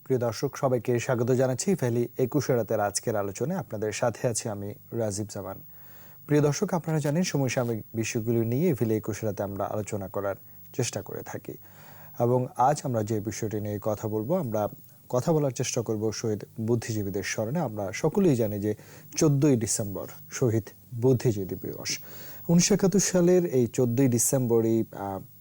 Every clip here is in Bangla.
প্রিয় দর্শক সবাইকে স্বাগত জানাচ্ছি ফেলি ২১ রাতের আজকের আলোচনায় আপনাদের সাথে আছি আমি রাজীব জামান। প্রিয় দর্শক, আপনারা জানেন সমসাময়িক বিষয়গুলো নিয়ে ফেলি ২১ রাতে আমরা আলোচনা করার চেষ্টা করে থাকি এবং আজ আমরা যে বিষয়টি নিয়ে কথা বলবো, আমরা কথা বলার চেষ্টা করব শহীদ বুদ্ধিজীবীদের স্মরণে। আমরা সকলেই জানি যে ১৪ই ডিসেম্বর শহীদ বুদ্ধিজীবী দিবস। ১৯৭১ সালের এই ১৪ই ডিসেম্বরই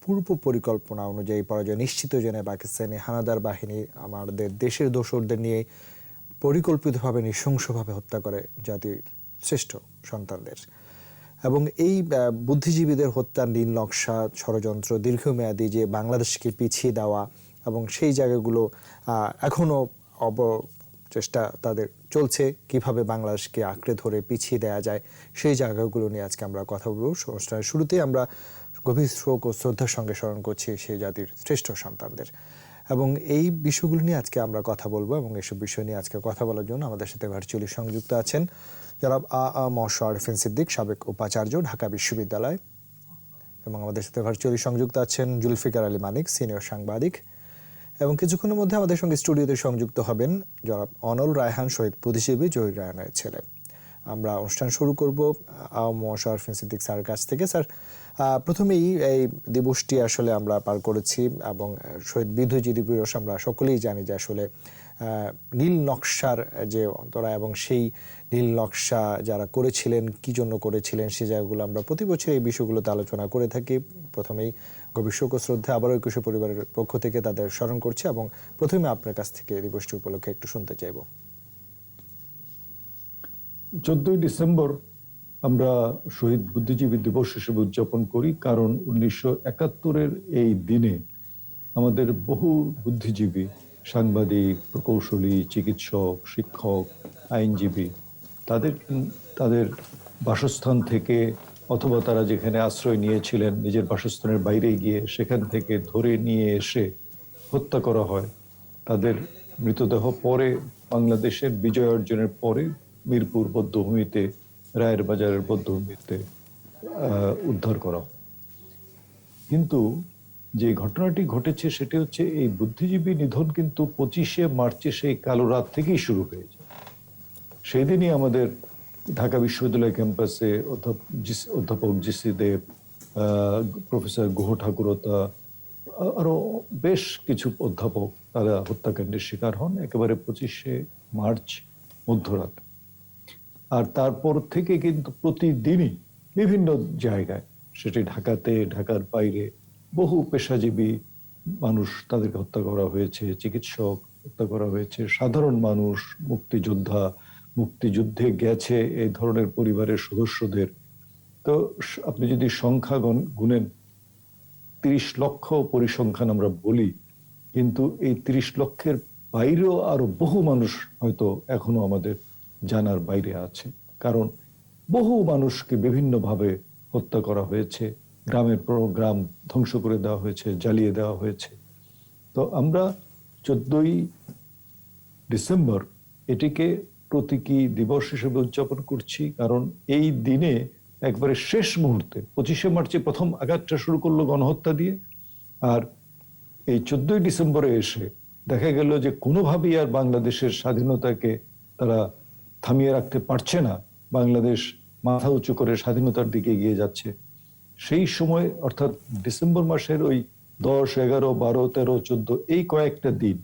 পূর্ব পরিকল্পনা অনুযায়ী পরাজয় নিশ্চিত জেনে পাকিস্তানি হানাদার বাহিনী আমাদের দেশের দোসরদের নিয়ে পরিকল্পিতভাবে নৃশংসভাবে হত্যা করে জাতির শ্রেষ্ঠ সন্তানদের। এবং এই বুদ্ধিজীবীদের হত্যার নীল নকশা ষড়যন্ত্র দীর্ঘমেয়াদী যে বাংলাদেশকে পিছিয়ে দেওয়া এবং সেই জায়গাগুলো এখনও চেষ্টা তাদের চলছে, কিভাবে বাংলাদেশকে আঁকড়ে ধরে পিছিয়ে দেওয়া যায় সেই জায়গাগুলো নিয়ে আজকে আমরা কথা বলব। অনুষ্ঠানের শুরুতেই আমরা গভীর শোক ও শ্রদ্ধার সঙ্গে স্মরণ করছি সেই জাতির শ্রেষ্ঠ সন্তানদের এবং এই বিষয়গুলো নিয়ে আজকে আমরা কথা বলবো। এবং এসব বিষয় নিয়ে আজকে কথা বলার জন্য আমাদের সাথে ভার্চুয়ালি সংযুক্ত আছেন জনাব আরফিন সিদ্দিক, সাবেক উপাচার্য, ঢাকা বিশ্ববিদ্যালয়। এবং আমাদের সাথে ভার্চুয়ালি সংযুক্ত আছেন জুলফিকার আলী মানিক, সিনিয়র সাংবাদিক। এবং কিছুক্ষণের মধ্যে আমাদের সঙ্গে স্টুডিওতে সংযুক্ত হবেন জনাব অনল রায়হান, শহীদ বুদ্ধিজীবী জহির রায়হানের ছেলে। আমরা অনুষ্ঠান শুরু করব আরফিন সিদ্দিক স্যারের কাছ থেকে। স্যার, প্রথমেই এই দিবসটি আসলে আমরা পার করেছি এবং শহীদ বুদ্ধিজীবী দিবস আমরা সকলেই জানি যে আসলে নীল নকশার যে অন্তরা এবং সেই নীল নকশা যারা করেছিলেন, কি জন্য করেছিলেন, সে জায়গাগুলো আমরা প্রতি বছর এই বিষয়গুলোতে আলোচনা করে থাকি। প্রথমেই গভীর শোক ও শ্রদ্ধা আবারও ২১ পরিবারের পক্ষ থেকে তাদের স্মরণ করছি এবং প্রথমে আপনার কাছ থেকে এই দিবসটি উপলক্ষে একটু শুনতে চাইব। ১৪ই ডিসেম্বর আমরা শহীদ বুদ্ধিজীবী দিবস হিসেবে উদযাপন করি, কারণ ১৯৭১-এর এই দিনে আমাদের বহু বুদ্ধিজীবী, সাংবাদিক, প্রকৌশলী, চিকিৎসক, শিক্ষক, আইনজীবী তাদের বাসস্থান থেকে অথবা তারা যেখানে আশ্রয় নিয়েছিলেন নিজের বাসস্থানের বাইরে গিয়ে সেখান থেকে ধরে নিয়ে এসে হত্যা করা হয়। তাদের মৃতদেহ পরে বাংলাদেশের বিজয় অর্জনের পরে মিরপুর বধ্যভূমিতে, রায়ের বাজারের বধ্যভূমিতে উদ্ধার করা হয়। কিন্তু যে ঘটনাটি ঘটেছে সেটি হচ্ছে এই বুদ্ধিজীবী নিধন কিন্তু ২৫শে মার্চে সেই কালো রাত থেকেই শুরু হয়েছে। সেই দিনই আমাদের ঢাকা বিশ্ববিদ্যালয় ক্যাম্পাসে অধ্যাপক জিসি দেব, প্রফেসর গুহ ঠাকুরতা, আরো বেশ কিছু অধ্যাপক তারা হত্যাকাণ্ডের শিকার হন একেবারে ২৫শে মার্চ মধ্যরাত। আর তারপর থেকে কিন্তু প্রতিদিনই বিভিন্ন জায়গায়, সেটি ঢাকাতে, ঢাকার বাইরে বহু পেশাজীবী মানুষ তাদেরকে হত্যা করা হয়েছে, চিকিৎসক হত্যা করা হয়েছে, সাধারণ মানুষ, মুক্তিযোদ্ধা, মুক্তিযুদ্ধে গেছে এই ধরনের পরিবারের সদস্যদের। তো আপনি যদি সংখ্যা গুনেন ৩০ লক্ষ পরিসংখ্যান আমরা বলি, কিন্তু এই ৩০ লক্ষের বাইরেও আরো বহু মানুষ হয়তো এখনো আমাদের জানার বাইরে আছে। কারণ বহু মানুষকে বিভিন্নভাবে হত্যা করা হয়েছে, গ্রামের পর গ্রাম ধ্বংস করে দেওয়া হয়েছে, জ্বালিয়ে দেওয়া হয়েছে। তো আমরা ১৪ই ডিসেম্বর এটিকে প্রতীকী দিবস হিসেবে উদযাপন করছি, কারণ এই দিনে একবারে শেষ মুহূর্তে ২৫শে মার্চে প্রথম আঘাতটা শুরু করলো গণহত্যা দিয়ে, আর এই ১৪ই ডিসেম্বরে এসে দেখা গেল যে কোনোভাবেই আর বাংলাদেশের স্বাধীনতাকে তারা থামিয়ে রাখতে পারছে না। বাংলাদেশ মাথা উঁচু করে স্বাধীনতার দিকে এগিয়ে যাচ্ছে। সেই সময় অর্থাৎ ডিসেম্বর মাসের ওই ১০, ১১, ১২, ১৩, ১৪ এই কয়েকটা দিন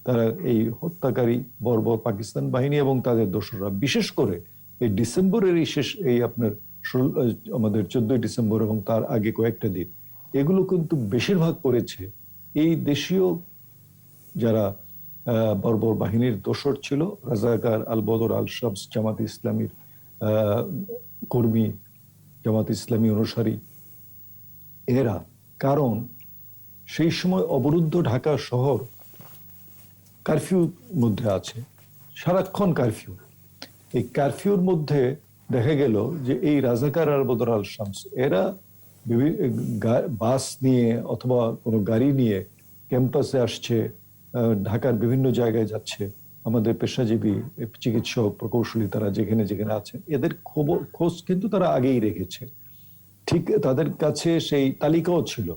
তারা এই হত্যাকারী বর্বর পাকিস্তান বাহিনী এবং তাদের দোসররা, বিশেষ করে এই ডিসেম্বরের এই শেষ এই আপনার আমাদের ১৪ই ডিসেম্বর এবং তার আগে কয়েকটা দিন, এগুলো কিন্তু বেশিরভাগ করেছে এই দেশীয় যারা বর্বর বাহিনীর দোসর ছিল, রাজাকার, আল বদর, আল শামস, জামাত ইসলামীর কর্মী, জামাত ইসলামী অনুসারী এরা। কারণ সেই সময় অবরুদ্ধ ঢাকা শহর কারফিউ মধ্যে আছে, সারাক্ষণ কারফিউ। এই কারফিউর মধ্যে দেখা গেল যে এই রাজাকার আর বদর আল শামস এরা বাস নিয়ে অথবা কোনো গাড়ি নিয়ে ক্যাম্পাসে আসছে, ঢাকার বিভিন্ন জায়গায় যাচ্ছে। আমাদের পেশাজীবী, চিকিৎসক, প্রকৌশলী তারা যেখানে যেখানে আছেন এদের খোঁজ কিন্তু তারা আগেই রেখেছে। ঠিক তাদের কাছে সেই তালিকাও ছিল।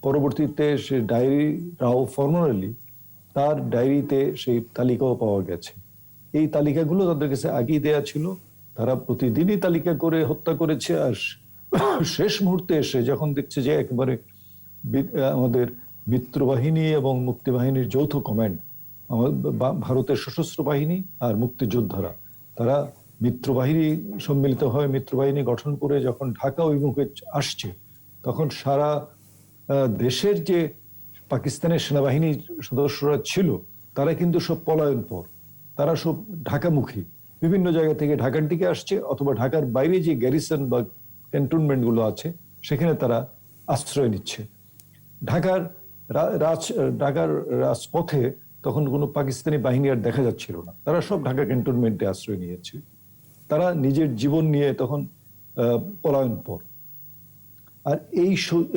পরবর্তীতে সে ডায়েরিরাও ফর্মালি তার ডায়েরিতে সেই তালিকাও পাওয়া গেছে। এই তালিকাগুলো তাদের কাছে আগেই দেয়া ছিল। তারা প্রতিদিনই তালিকা করে হত্যা করেছে। আর শেষ মুহূর্তে এসে যখন দেখছে যে একেবারে আমাদের মিত্রবাহিনী এবং মুক্তিবাহিনীর যৌথ কমান্ড, ভারতের সশস্ত্র বাহিনী আর মুক্তিযোদ্ধারা, তারা মিত্রবাহিনী সম্মিলিতভাবে মিত্রবাহিনী গঠন করে যখন ঢাকা অভিমুখে আসছে, তখন সারা দেশের যে পাকিস্তানের সেনাবাহিনীর সদস্যরা ছিল তারা কিন্তু সব পলায়ন পর, তারা সব ঢাকামুখী, বিভিন্ন জায়গা থেকে ঢাকার দিকে আসছে, অথবা ঢাকার বাইরে যে গ্যারিসন বা ক্যান্টনমেন্ট গুলো আছে সেখানে তারা আশ্রয় নিচ্ছে। ঢাকার ঢাকার রাজপথে তখন কোনো পাকিস্তানি বাহিনী আর দেখা যাচ্ছিল না, তারা সব ঢাকা ক্যান্টনমেন্টে আশ্রয় নিয়েছে। তারা নিজের জীবন নিয়ে তখন পলায়ন পর। আর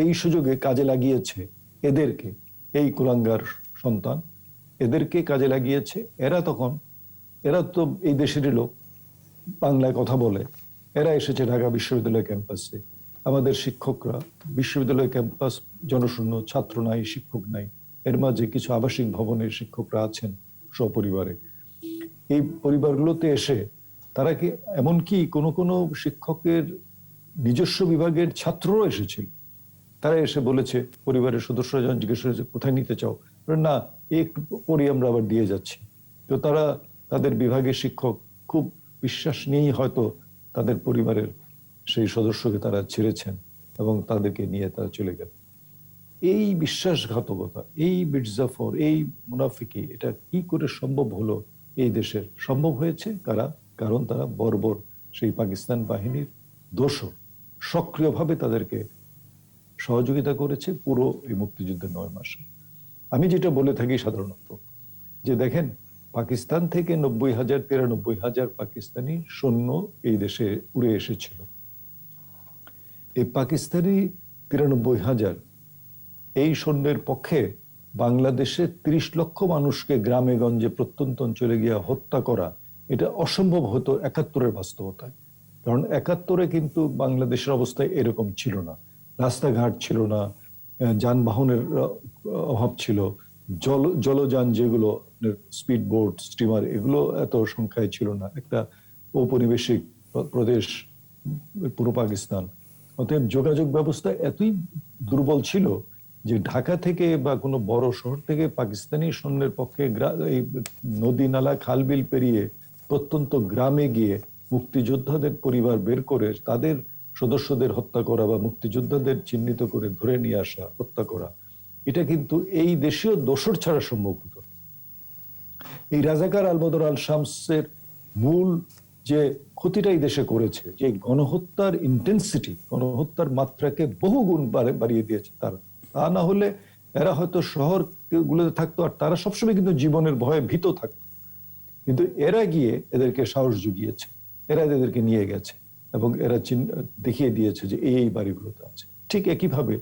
এই সুযোগে কাজে লাগিয়েছে এদেরকে, এই কুলাঙ্গার সন্তান এদেরকে কাজে লাগিয়েছে। এরা তো এই দেশেরই লোক, বাংলায় কথা বলে, এরা এসেছে ঢাকা বিশ্ববিদ্যালয় ক্যাম্পাসে। আমাদের শিক্ষকরা, বিশ্ববিদ্যালয় ক্যাম্পাস জনশূন্য, ছাত্র নাই, শিক্ষক নাই, এর মাঝে কিছু আবাসিক ভবনের শিক্ষকরা আছেন সপরিবারে। এই পরিবারগুলোতে এসে তারা কি, এমনকি কোনো কোনো শিক্ষকের নিজস্ব বিভাগের ছাত্ররাও এসেছিল, তারা এসে বলেছে, পরিবারের সদস্যরা যখন জিজ্ঞেস করেছে কোথায় নিতে চাও, না একটু পরে আমরা আবার দিয়ে যাচ্ছি। তো তারা তাদের বিভাগের শিক্ষক খুব বিশ্বাস নিয়েই হয়তো তাদের পরিবারের সেই সদস্যকে তারা ছেড়েছেন এবং তাদেরকে নিয়ে তারা চলে গেল। এই বিশ্বাসঘাতকতা, এই মির্জাফর, এই মুনাফিকি, এটা কি করে সম্ভব হলো এই দেশের? সম্ভব হয়েছে কারণ তারা বর্বর সেই পাকিস্তান বাহিনীর দোষর, সক্রিয়ভাবে তাদেরকে সহযোগিতা করেছে পুরো এই মুক্তিযুদ্ধের 9 মাসে। আমি যেটা বলে থাকি সাধারণত, যে দেখেন, পাকিস্তান থেকে 93,000 পাকিস্তানি সৈন্য এই দেশে উড়ে এসেছিল। এই পাকিস্তানি 93,000 এই সৈন্যের পক্ষে বাংলাদেশে 30 লক্ষ মানুষকে গ্রামে গঞ্জে প্রত্যন্ত অঞ্চলে গিয়ে হত্যা করা, এটা অসম্ভব হতো 71-এর বাস্তবতায়। কারণ 71-এ কিন্তু বাংলাদেশের অবস্থা এরকম ছিল না, রাস্তাঘাট ছিল না, যানবাহনের অভাব ছিল, জলযান যেগুলো স্পিড বোট, স্টিমার, এগুলো এত সংখ্যায় ছিল না, একটা ঔপনিবেশিক প্রদেশ পূর্ব পাকিস্তান। অতএব যোগাযোগ ব্যবস্থা এতই দুর্বল ছিল যে ঢাকা থেকে বা কোনো বড় শহর থেকে পাকিস্তানি সৈন্যের পক্ষে এই নদী নালা খালবিল পেরিয়ে প্রত্যন্ত গ্রামে গিয়ে মুক্তিযোদ্ধাদের পরিবার বের করে তাদের সদস্যদের হত্যা করা বা মুক্তিযোদ্ধাদের চিহ্নিত করে ধরে নিয়ে আসা, হত্যা করা, এটা কিন্তু এই দেশীয় দোসর ছাড়া সম্ভব হতো। এই রাজাকার আলবদর আল শামসের মূল যে ক্ষতিটাই দেশে করেছে, যে গণহত্যার ইন্টেন্সিটি, গণহত্যার মাত্রাকে বহুগুণ বাড়িয়ে দিয়েছে তারা। তা না হলে এরা হয়তো শহর গুলোতে থাকতো, আর তারা সবসময় কিন্তু জীবনের ভয়ে ভীত থাকতো, কিন্তু এরা গিয়ে এদেরকে সাহস জুগিয়েছে, এরা এদেরকে নিয়ে গেছে এবং এরা দেখিয়ে দিয়েছে যে এই বাড়িগুলোতে আছে। ঠিক একইভাবে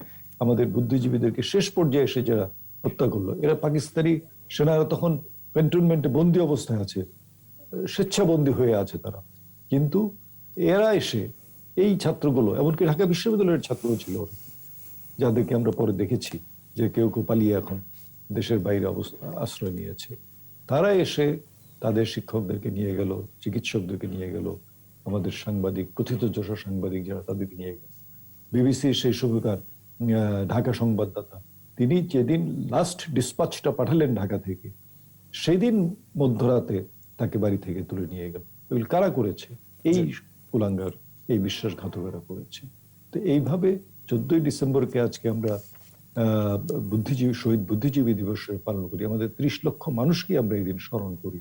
আমাদের বুদ্ধিজীবীদেরকে শেষ পর্যায়ে এসে যারা হত্যা করলো, এরা পাকিস্তানি সেনারা তখন ক্যান্টনমেন্টে বন্দী অবস্থায় আছে, স্বেচ্ছাবন্দী হয়ে আছে তারা, কিন্তু এরা এসে এই ছাত্রগুলো, এমনকি ঢাকা বিশ্ববিদ্যালয়ের ছাত্র ছিল যাদেরকে আমরা পরে দেখেছি যে কেউ কেউ পালিয়ে এখন দেশের বাইরে আশ্রয় নিয়েছে, তারা এসে তাদের শিক্ষকদেরকে নিয়ে গেল, চিকিৎসকদেরকে নিয়ে গেল, আমাদের সাংবাদিক, কথিত যশোর সাংবাদিক যারা, তাদেরকে নিয়ে গেল। বিবিসির সেই সময়কার ঢাকা সংবাদদাতা, তিনি যেদিন লাস্ট ডিসপাচটা পাঠালেন ঢাকা থেকে, সেদিন মধ্যরাতে তাকে বাড়ি থেকে তুলে নিয়ে গেল। এগুলো কারা করেছে? এই কুলাঙ্গার, এই বিশ্বাসঘাতকেরা করেছে। তো এইভাবে 14ই ডিসেম্বরকে আজকে আমরা শহীদ বুদ্ধিজীবী দিবস পালন করি। আমাদের 30 লক্ষ মানুষকে আমরা এই দিন স্মরণ করি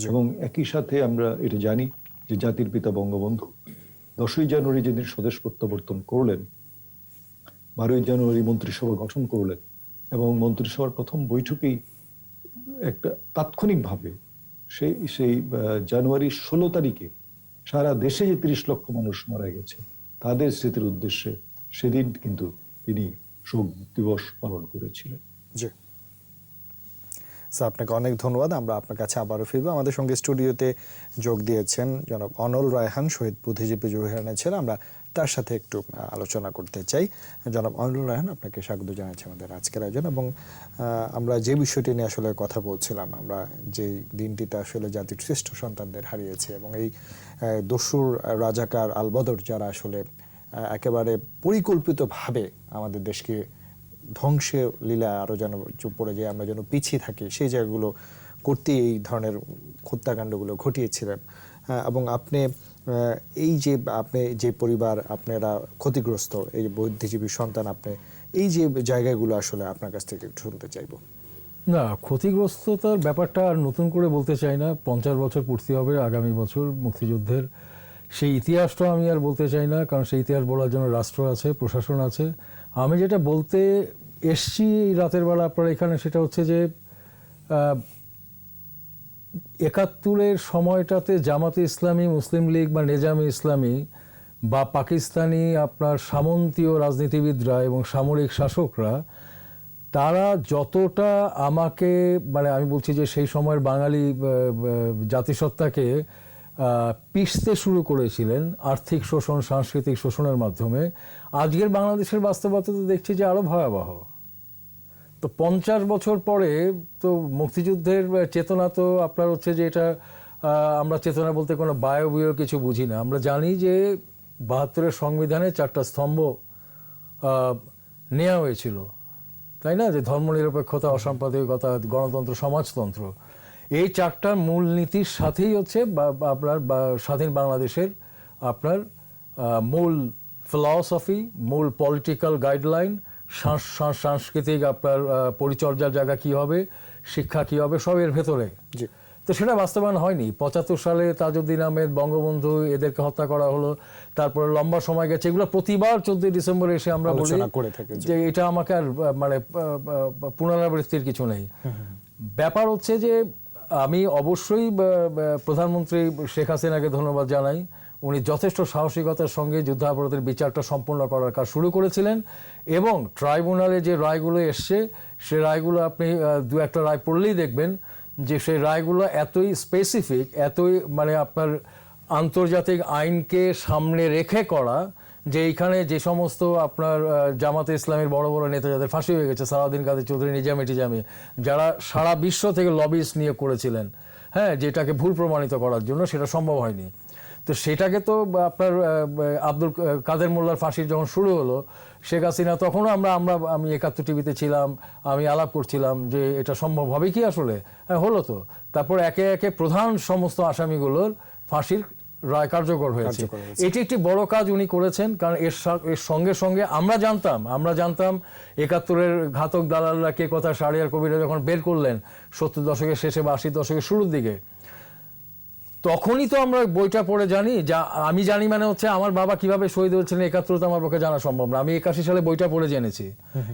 এবং একই সাথে আমরা এটা জানি যে জাতির পিতা বঙ্গবন্ধু 10ই জানুয়ারি যেদিন স্বদেশ প্রত্যাবর্তন করলেন, 12ই জানুয়ারি মন্ত্রিসভা গঠন করলেন এবং মন্ত্রিসভার প্রথম বৈঠকেই একটা তাৎক্ষণিকভাবে সেই জানুয়ারি 16 তারিখে সারা দেশে যে 30 লক্ষ মানুষ মারা গেছে তাদের স্মৃতির উদ্দেশ্যে সেদিন কিন্তু তিনি শোক দিবস পালন করেছিলেন। জি স্যার, আপনাকে অনেক ধন্যবাদ। আমরা আপনার কাছে আবারও ফিরবো। আমাদের সঙ্গে স্টুডিওতে যোগ দিয়েছেন জনাব অনল রায়হান, শহীদ বুদ্ধিজীবী জহির ছিলেন। আমরা তার সাথে একটু আলোচনা করতে চাই। জনাব আমিনুর রায়হান, আপনাকে স্বাগত জানাচ্ছি আমাদের আজকের আয়োজন। এবং আমরা যে বিষয়টি নিয়ে আসলে কথা বলছিলাম, আমরা যেই দিনটিতে আসলে জাতির শ্রেষ্ঠ সন্তানদের হারিয়েছি এবং এই দস্যুর রাজাকার আলবদর যারা আসলে একেবারে পরিকল্পিতভাবে আমাদের দেশকে ধ্বংসে লীলা আরও যেন চুপ পড়ে যায়, আমরা যেন পিছিয়ে থাকি, সেই জায়গাগুলো করতে এই ধরনের হত্যাকাণ্ডগুলো ঘটিয়েছিলেন। এবং আপনি এই যে আপনি যে পরিবার আপনারা ক্ষতিগ্রস্ত, এই যে বুদ্ধিজীবী সন্তান, আপনি এই যে জায়গাগুলো আসলে আপনার কাছ থেকে একটু শুনতে চাইবো। না, ক্ষতিগ্রস্ততার ব্যাপারটা আর নতুন করে বলতে চাই না। 50 বছর পূর্তি হবে আগামী বছর মুক্তিযুদ্ধের। সেই ইতিহাসটা আমি আর বলতে চাই না, কারণ সেই ইতিহাস বলার জন্য রাষ্ট্র আছে, প্রশাসন আছে। আমি যেটা বলতে এসছি রাতের বেলা আপনারা এখানে, সেটা হচ্ছে যে 71-এর সময়টাতে জামাতে ইসলামী, মুসলিম লীগ বা নেজামে ইসলামী বা পাকিস্তানি আপনার সামন্তীয় রাজনীতিবিদরা এবং সামরিক শাসকরা, তারা যতটা আমাকে, মানে আমি বলছি যে সেই সময়ের বাঙালি জাতিসত্তাকে পিষতে শুরু করেছিলেন আর্থিক শোষণ, সাংস্কৃতিক শোষণের মাধ্যমে, আজকের বাংলাদেশের বাস্তবতা তো দেখছি যে আরও ভয়াবহ। তো 50 বছর পরে তো মুক্তিযুদ্ধের চেতনা তো আপনার হচ্ছে যে এটা আমরা চেতনা বলতে কোনো বায়বীয় কিছু বুঝি না। আমরা জানি যে 72-এর সংবিধানে 4টা স্তম্ভ নেওয়া হয়েছিল, তাই না? যে ধর্মনিরপেক্ষতা, অসাম্প্রদায়িকতা, গণতন্ত্র, সমাজতন্ত্র। এই 4টার মূল নীতির সাথেই হচ্ছে আপনার স্বাধীন বাংলাদেশের আপনার মূল ফিলসফি, মূল পলিটিক্যাল গাইডলাইন, সাংস্কৃতিক আপনার পরিচর্যার জায়গা কি হবে, শিক্ষা কি হবে, সব এর ভেতরে। তো সেটা বাস্তবায়ন হয়নি। 75 সালে তাজউদ্দিন আহমেদ, বঙ্গবন্ধু, এদেরকে হত্যা করা হলো। তারপরে লম্বা সময় গেছে। এগুলো প্রতিবার 14 ডিসেম্বরে এসে আমরা বলি যে এটা আমাকে আর মানে পুনরাবৃত্তির কিছু নেই। ব্যাপার হচ্ছে যে আমি অবশ্যই প্রধানমন্ত্রী শেখ হাসিনাকে ধন্যবাদ জানাই। উনি যথেষ্ট সাহসিকতার সঙ্গে যুদ্ধাপরাধের বিচারটা সম্পূর্ণ করার কাজ শুরু করেছিলেন এবং ট্রাইব্যুনালে যে রায়গুলো এসছে, সে রায়গুলো আপনি 2-1টা রায় পড়লেই দেখবেন যে সেই রায়গুলো এতই স্পেসিফিক, এতই মানে আপনার আন্তর্জাতিক আইনকে সামনে রেখে করা, যে এইখানে যে সমস্ত আপনার জামাতে ইসলামের বড় বড় নেতা যাদের ফাঁসি হয়ে গেছে, সালাউদ্দিন কাদের চৌধুরী, নিজামী টিজামী, যারা সারা বিশ্ব থেকে লবিস্ট নিয়ে করেছিলেন, হ্যাঁ, যেটাকে ভুল প্রমাণিত করার জন্য, সেটা সম্ভব হয়নি। তো সেটাকে তো আপনার আব্দুল কাদের মোল্লার ফাঁসির যখন শুরু হলো, শেখ হাসিনা, তখনও আমি 71 টিভিতে ছিলাম, আমি আলাপ করছিলাম যে এটা সম্ভব হবে কি আসলে। হ্যাঁ, হলো তো। তারপর একে একে প্রধান সমস্ত আসামিগুলোর ফাঁসির রায় কার্যকর হয়েছে। এটি একটি বড় কাজ উনি করেছেন, কারণ এর সঙ্গে সঙ্গে আমরা জানতাম 71-এর ঘাতক দালালরা কে কথা, শাহরিয়ার কবিরা যখন বের করলেন 70 দশকের শেষে বা 80 দশকের শুরুর দিকে, তখনই তো আমরা বইটা পড়ে জানি। যা আমি জানি মানে হচ্ছে আমার বাবা কিভাবে শহীদ হয়েছিলেন 71, আমার পক্ষে জানা সম্ভব না। আমি 81 সালে বইটা পড়ে জেনেছি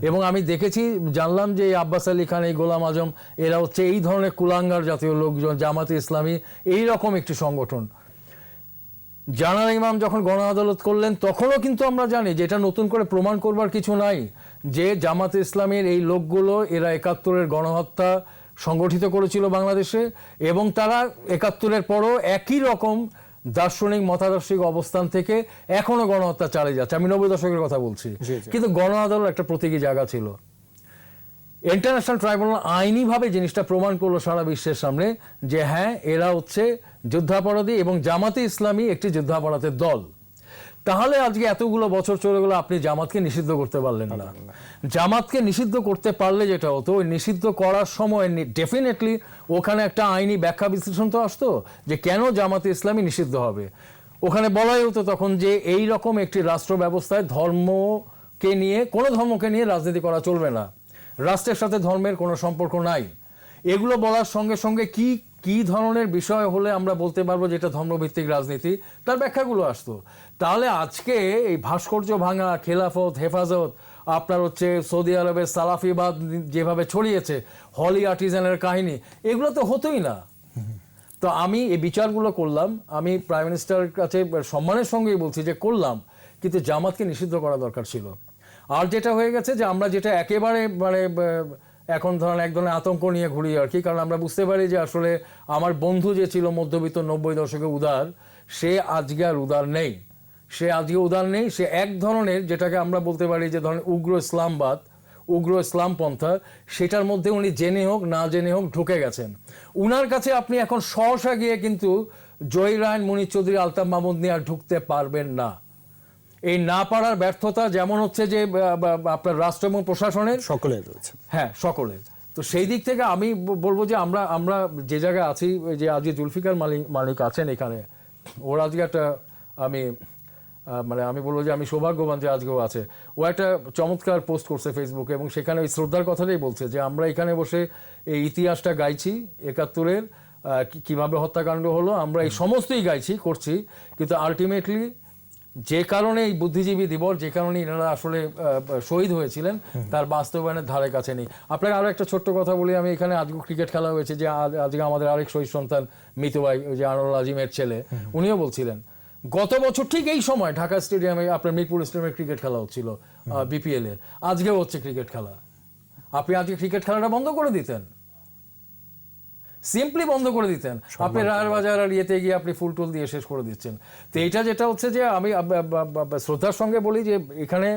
এবং আমি দেখেছি, জানলাম যে এই আব্বাস আলী খান, এই গোলাম আজম, এরা হচ্ছে এই ধরনের কুলাঙ্গার জাতীয় লোকজন, জামাতে ইসলামী এই রকম একটি সংগঠন। জানার ইমাম যখন গণ আদালত করলেন, তখনও কিন্তু আমরা জানি যে এটা নতুন করে প্রমাণ করবার কিছু নাই, যে জামাতে ইসলামের এই লোকগুলো, এরা 71-এর গণহত্যা সংগঠিত করেছিল বাংলাদেশে এবং তারা 71-এর পরও একই রকম দার্শনিক মতাদর্শিক অবস্থান থেকে এখনো গণহত্যা চালিয়ে যাচ্ছে। আমি 90 দশকের কথা বলছি। কিন্তু গণ আদালত একটা প্রতীকী জায়গা ছিল। ইন্টারন্যাশনাল ট্রাইব্যুনাল আইনিভাবে জিনিসটা প্রমাণ করলো সারা বিশ্বের সামনে যে হ্যাঁ, এরা হচ্ছে যুদ্ধাপরাধী এবং জামাতে ইসলামী একটি যুদ্ধাপরাধের দল। তাহলে আজকে এতগুলো বছর চলে গেল, আপনি জামাতকে নিষিদ্ধ করতে পারলেন না। জামাতকে নিষিদ্ধ করতে পারলে যেটা হতো, ওই নিষিদ্ধ করার সময় ডেফিনেটলি ওখানে একটা আইনি ব্যাখ্যা বিশ্লেষণ তো আসতো যে কেন জামাতে ইসলামী নিষিদ্ধ হবে। ওখানে বলাই হতো তখন যে এই রকম একটি রাষ্ট্র ব্যবস্থায় ধর্মকে নিয়ে, কোনো ধর্মকে নিয়ে রাজনীতি করা চলবে না, রাষ্ট্রের সাথে ধর্মের কোনো সম্পর্ক নাই। এগুলো বলার সঙ্গে সঙ্গে কি ধরনের বিষয় হলে আমরা বলতে পারবো যেটা ধর্মভিত্তিক রাজনীতি, তার ব্যাখ্যাগুলো আসতো। তাহলে আজকে এই ভাস্কর্য ভাঙা, খেলাফত, হেফাজত, আপনার হচ্ছে সৌদি আরবের সালাফিবাদ যেভাবে ছড়িয়েছে, হলি আর্টিজানের কাহিনী, এগুলো তো হতোই না। তো আমি এই বিচারগুলো করলাম, আমি প্রাইম মিনিস্টারের কাছে সম্মানের সঙ্গেই বলছি যে করলাম, কিন্তু জামাতকে নিষিদ্ধ করা দরকার ছিল। আর যেটা হয়ে গেছে যে আমরা যেটা একেবারে মানে এখন ধরেন এক ধরনের আতঙ্ক নিয়ে ঘুরি আর কি, কারণ আমরা বুঝতে পারি যে আসলে আমার বন্ধু যে ছিল মধ্যবিত্ত 90 দশকে উদার, সে আজকে আর উদার নেই। সে আজকে উদার নেই, সে এক ধরনের যেটাকে আমরা বলতে পারি যে ধরনের উগ্র ইসলামবাদ, উগ্র ইসলামপন্থা, সেটার মধ্যে উনি জেনে হোক না জেনে হোক ঢুকে গেছেন। উনার কাছে আপনি এখন সহসা গিয়ে কিন্তু জহির রায়হান, মুনীর চৌধুরী, আলতাফ মাহমুদ নিয়ে আর ঢুকতে পারবেন না। এই না পারার ব্যর্থতা যেমন হচ্ছে যে আপনার রাষ্ট্র এবং প্রশাসনের, সকলের রয়েছে। হ্যাঁ সকলের। তো সেই দিক থেকে আমি বলবো যে আমরা যে জায়গায় আছি, যে আজকে জুলফিকার মালিক আছেন এখানে, ওর আজকে একটা আমি বলবো যে আমি সৌভাগ্যবান যে আজকেও আছে। ও একটা চমৎকার পোস্ট করছে ফেসবুকে, এবং সেখানে ওই শ্রদ্ধার কথাটাই বলছে যে আমরা এখানে বসে এই ইতিহাসটা গাইছি, ৭১-এর কিভাবে হত্যাকাণ্ড হলো, আমরা এই সমস্তই করছি, কিন্তু আলটিমেটলি যে কারণে এই বুদ্ধিজীবী দিবস, যে কারণে এনারা আসলে শহীদ হয়েছিলেন, তার বাস্তবায়নের ধারে কাছে নেই। আপনাকে আরো একটা ছোট্ট কথা বলি, আমি এখানে আজকে ক্রিকেট খেলা হয়েছে, যে আজকে আমাদের আরেক শহীদ সন্তান মিতু ভাই, ওই যে আনোয়ার আজিমের ছেলে, উনিও বলছিলেন গত বছর ঠিক এই সময় ঢাকা স্টেডিয়ামে আপনার মিরপুর স্টেডিয়ামে ক্রিকেট খেলা হচ্ছিল বিপিএল এর, আজকেও হচ্ছে ক্রিকেট খেলা। আপনি আজকে ক্রিকেট খেলাটা বন্ধ করে দিতেন, সিম্পলি বন্ধ করে দিতেন। আপনি রায়ের বাজার আর ইয়েতে গিয়ে আপনি ফুল টুল দিয়ে শেষ করে দিচ্ছেন। তো এইটা যেটা হচ্ছে যে আমি শ্রদ্ধার সঙ্গে বলি যে এখানে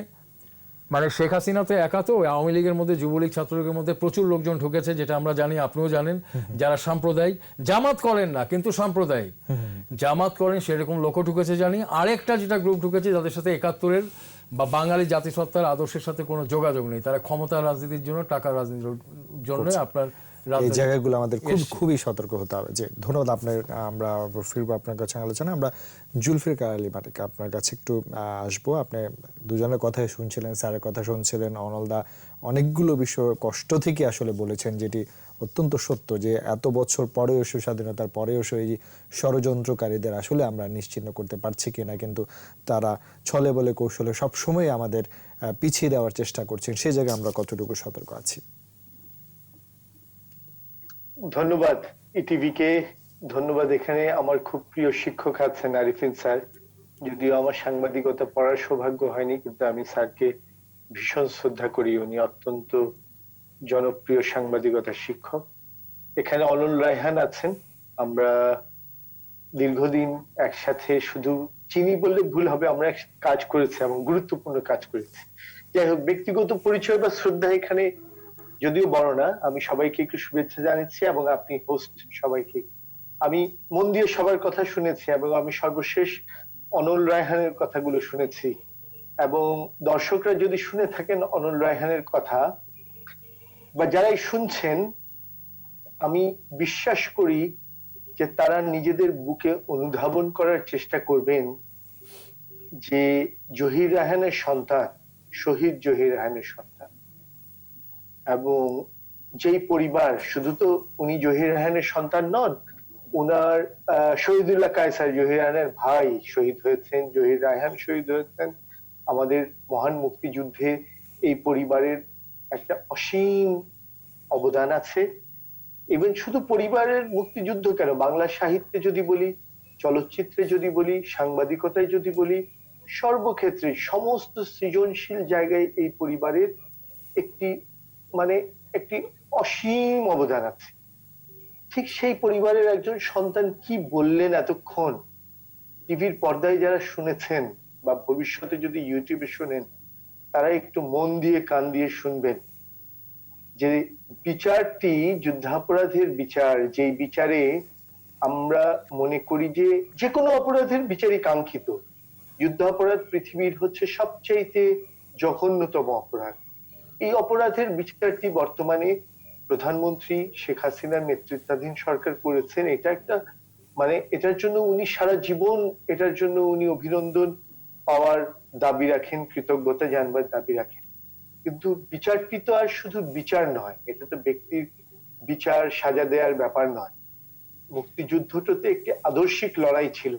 শেখ হাসিনা তো একা, তো আওয়ামী লীগের মধ্যে, যুবলীগ, ছাত্রলীগের মধ্যে প্রচুর লোকজন ঢুকেছে, যেটা আমরা জানি, আপনিও জানেন, যারা সাম্প্রদায়িক, জামাত করেন না কিন্তু সাম্প্রদায়িক, জামাত করেন সেরকম লোকও ঢুকেছে জানি। আরেকটা যেটা গ্রুপ ঢুকেছে যাদের সাথে ৭১-এর বা বাঙালি জাতিসত্তার আদর্শের সাথে কোনো যোগাযোগ নেই, তারা ক্ষমতার রাজনীতির জন্য, টাকার রাজনীতির জন্য আপনার এই জায়গাগুলো আমাদের খুবই সতর্ক হতে হবে। যে ধন্যবাদ আপনার, আমরা ফিরবো আপনার কাছে আলোচনা। আমরা জুলফিকার আলী মালিক আপনার কাছে একটু আসবো। আপনি দুজনের কথাই শুনছিলেন, স্যারের কথা শুনছিলেন, অনলদা অনেকগুলো বিষয় কষ্ট থেকে আসলে বলেছেন, যেটি অত্যন্ত সত্য, যে এত বছর পরেও, স্বাধীনতার পরেও এই ষড়যন্ত্রকারীদের আসলে আমরা নিশ্চিহ্ন করতে পারছি কিনা, কিন্তু তারা ছলে বলে কৌশলে সবসময় আমাদের পিছিয়ে দেওয়ার চেষ্টা করছেন। সেই জায়গায় আমরা কতটুকু সতর্ক আছি? ধন্যবাদ ইটিভিকে, ধন্যবাদ। এখানে আমার খুব প্রিয় শিক্ষক আছেন আরিফিন স্যার, যদিও আমার সাংবাদিকতা পড়ার সৌভাগ্য হয়নি, কিন্তু আমি স্যারকে ভীষণ শ্রদ্ধা করি, উনি অত্যন্ত জনপ্রিয় সাংবাদিকতার শিক্ষক। এখানে অনল রায়হান আছেন, আমরা দীর্ঘদিন একসাথে, শুধু চিনি বললে ভুল হবে, আমরা একসাথে কাজ করেছি এবং গুরুত্বপূর্ণ কাজ করেছি। যাই হোক, ব্যক্তিগত পরিচয় বা শ্রদ্ধা এখানে যদিও বড় না, আমি সবাইকে একটু শুভেচ্ছা জানাচ্ছি, এবং আপনি হোস্ট সবাইকে। আমি মন দিয়ে সবার কথা শুনেছি, এবং আমি সর্বশেষ অনল রায়হানের কথাগুলো শুনেছি, এবং দর্শকরা যদি শুনে থাকেন অনল রায়হানের কথা, বা যারাই শুনছেন, আমি বিশ্বাস করি যে তারা নিজেদের বুকে অনুধাবন করার চেষ্টা করবেন যে জহির রায়হানের সন্তান, শহীদ জহির রায়হানের সন্তান, এবং যেই পরিবার, শুধু তো উনি জহির রায়হানের সন্তান নন, উনার শহীদুল্লাহ কায়সার জহির রায়হানের ভাই শহীদ হয়েছেন, জহির রায়হান শহীদ হয়েছেন। আমাদের মহান মুক্তিযুদ্ধে এই পরিবারের একটা অসীম অবদান আছে। এবং শুধু পরিবারের মুক্তিযুদ্ধ কেন, বাংলা সাহিত্যে যদি বলি, চলচ্চিত্রে যদি বলি, সাংবাদিকতায় যদি বলি, সর্বক্ষেত্রে সমস্ত সৃজনশীল জায়গায় এই পরিবারের একটি একটি অসীম অবদান আছে। ঠিক সেই পরিবারের একজন সন্তান কি বললেন এতক্ষণ, টিভির পর্দায় যারা শুনেছেন বা ভবিষ্যতে যদি ইউটিউবে শুনেন, তারা একটু মন দিয়ে কান দিয়ে শুনবেন, যে বিচারটি যুদ্ধাপরাধের বিচার, যেই বিচারে আমরা মনে করি যে কোনো অপরাধের বিচারই কাঙ্ক্ষিত, যুদ্ধাপরাধ পৃথিবীর হচ্ছে সবচাইতে জঘন্যতম অপরাধ। এই অপরাধের বিচারটি বর্তমানে প্রধানমন্ত্রী শেখ হাসিনার নেতৃত্বাধীন সরকার করেছেন। এটা একটা এটার জন্য উনি সারা জীবন, এটার জন্য উনি অভিনন্দন পাওয়ার দাবি রাখেন, কৃতজ্ঞতা জানবার দাবি রাখেন। কিন্তু বিচারটি তো আর শুধু বিচার নয়, এটা তো ব্যক্তির বিচার সাজা দেওয়ার ব্যাপার নয়। মুক্তিযুদ্ধটাতে একটি আদর্শিক লড়াই ছিল,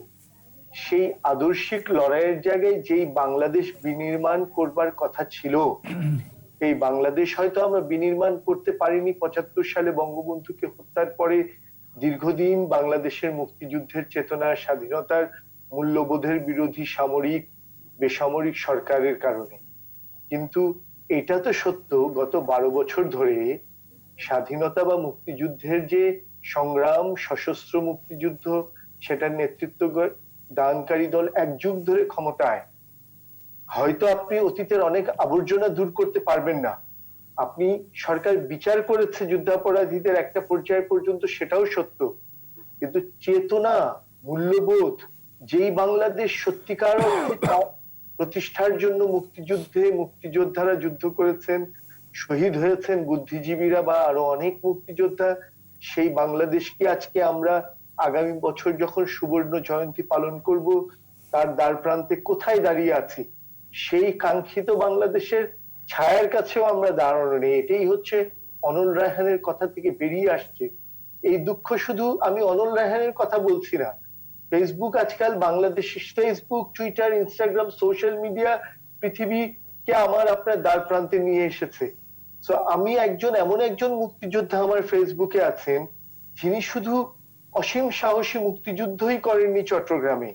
সেই আদর্শিক লড়াইয়ের জায়গায় যেই বাংলাদেশ বিনির্মাণ করবার কথা ছিল, এই বাংলাদেশ হয়তো আমরা বিনির্মাণ করতে পারিনি ৭৫ সালে বঙ্গবন্ধুকে হত্যার পরে। দীর্ঘদিন বাংলাদেশের মুক্তিযুদ্ধের চেতনা, স্বাধীনতার মূল্যবোধের বিরোধী সামরিক বেসামরিক সরকারের কারণে। কিন্তু এটা তো সত্য, গত ১২ বছর ধরে স্বাধীনতা বা মুক্তিযুদ্ধের যে সংগ্রাম, সশস্ত্র মুক্তিযুদ্ধ, সেটার নেতৃত্ব দানকারী দল এক যুগ ধরে ক্ষমতায়। হয়তো আপনি অতীতের অনেক আবর্জনা দূর করতে পারবেন না, আপনি সরকার বিচার করেছে যুদ্ধাপরাধীদের একটা পর্যায় পর্যন্ত, সেটাও সত্য, কিন্তু চেতনা, মূল্যবোধ, যেই বাংলাদেশ সত্যিকার অর্থে প্রতিষ্ঠার জন্য মুক্তিযোদ্ধারা যুদ্ধ করেছেন, শহীদ হয়েছেন বুদ্ধিজীবীরা বা আরো অনেক মুক্তিযোদ্ধা, সেই বাংলাদেশ কি আজকে আমরা আগামী বছর যখন সুবর্ণ জয়ন্তী পালন করব তার দ্বার প্রান্তে কোথায় দাঁড়িয়ে আছি? সেই কাঙ্ক্ষিত বাংলাদেশের ছায়ার কাছেও আমরা দাঁড়ানো নেই। এটাই হচ্ছে অনল রায়হানের কথা থেকে বেরিয়ে আসছে। এই দুঃখ শুধু আমি অনল রায়হানের কথা বলছি না, ফেসবুক আজকাল বাংলাদেশের Facebook, Twitter, Instagram, social media পৃথিবীকে আমার আপনার দ্বার প্রান্তে নিয়ে এসেছে। তো আমি এমন একজন মুক্তিযোদ্ধা আমার ফেসবুকে আছেন যিনি শুধু অসীম সাহসী মুক্তিযুদ্ধই করেননি চট্টগ্রামে,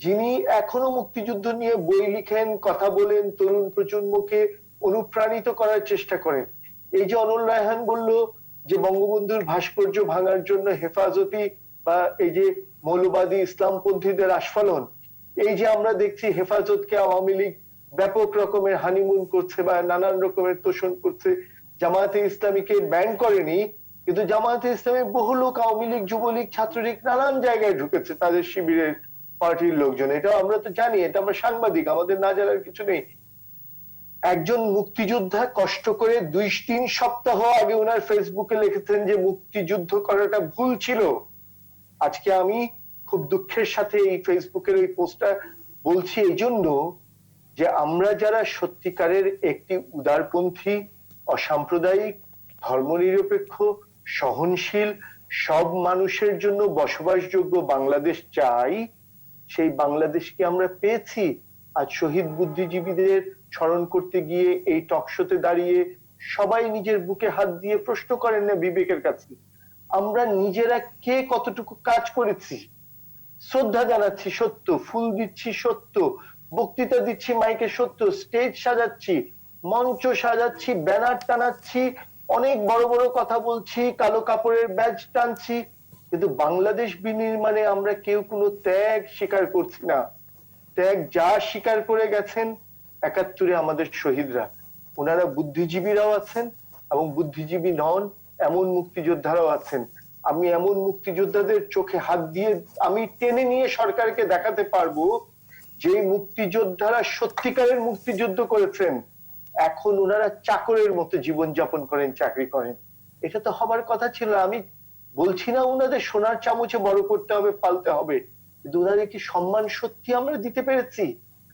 যিনি এখনো মুক্তিযুদ্ধ নিয়ে বই লিখেন, কথা বলেন, তরুণ প্রজন্মকে অনুপ্রাণিত করার চেষ্টা করেন। এই যে অনল রায়হান বলল যে বঙ্গবন্ধুর ভাস্কর্য ভাঙার জন্য হেফাজতি বা এই যে মৌলবাদী ইসলামপন্থীদের আস্ফালন, এই যে আমরা দেখছি হেফাজতকে আওয়ামী লীগ ব্যাপক রকমের হানিমুন করছে বা নানান রকমের তোষণ করছে, জামায়াতে ইসলামীকে ব্যান করেনি, কিন্তু জামায়াতে ইসলামী বহু লোক আওয়ামী লীগ, যুবলীগ, ছাত্রলীগ নানান জায়গায় ঢুকেছে তাদের শিবিরের পার্টির লোকজন। এটা আমরা তো জানি, এটা আমরা সাংবাদিক, আমাদের না জানার কিছু নেই। একজন মুক্তিযোদ্ধা কষ্ট করে 2-3 সপ্তাহ আগে ওনার ফেসবুকে লিখেছেন যে মুক্তিযুদ্ধ করাটা ভুল ছিল। আজকে আমি খুব দুঃখের সাথে এই ফেসবুকের ওই পোস্টটা বলছি এই জন্য যে আমরা যারা সত্যিকারের একটি উদারপন্থী, অসাম্প্রদায়িক, ধর্মনিরপেক্ষ, সহনশীল, সব মানুষের জন্য বসবাসযোগ্য বাংলাদেশ চাই, সেই বাংলাদেশকে আমরা পেয়েছি। আজ শহীদ বুদ্ধিজীবীদের স্মরণ করতে গিয়ে এই টকশোতে দাঁড়িয়ে সবাই নিজের বুকে হাত দিয়ে প্রশ্ন করেন না বিবেকের কাছে, আমরা নিজেরা কে কতটুকু কাজ করেছি? শ্রদ্ধা জানাচ্ছি সত্য, ফুল দিচ্ছি সত্য, বক্তৃতা দিচ্ছি মাইকে সত্য, স্টেজ সাজাচ্ছি, মঞ্চ সাজাচ্ছি, ব্যানার টানাচ্ছি, অনেক বড় বড় কথা বলছি, কালো কাপড়ের ব্যাজ টানছি, কিন্তু বাংলাদেশ বিনির্মাণে আমরা কেউ কোনো ত্যাগ স্বীকার করছি না। ত্যাগ যা স্বীকার করে গেছেন 71-এ আমাদের শহীদরা, ওনারা বুদ্ধিজীবীরাও আছেন এবং বুদ্ধিজীবী নন এমন মুক্তিযোদ্ধারাও আছেন। আমি এমন মুক্তিযোদ্ধাদের চোখে হাত দিয়ে আমি টেনে নিয়ে সরকারকে দেখাতে পারবো যে মুক্তিযোদ্ধারা সত্যিকারের মুক্তিযুদ্ধ করেছেন, এখন ওনারা চাকরের মতো জীবনযাপন করেন, চাকরি করেন। এটা তো হবার কথা ছিল। আমি বলছি না ওনাদের সোনার চামচে বড় করতে হবে, পালতে হবে, কিন্তু ওনাদের কি সম্মান সত্যি আমরা দিতে পেরেছি?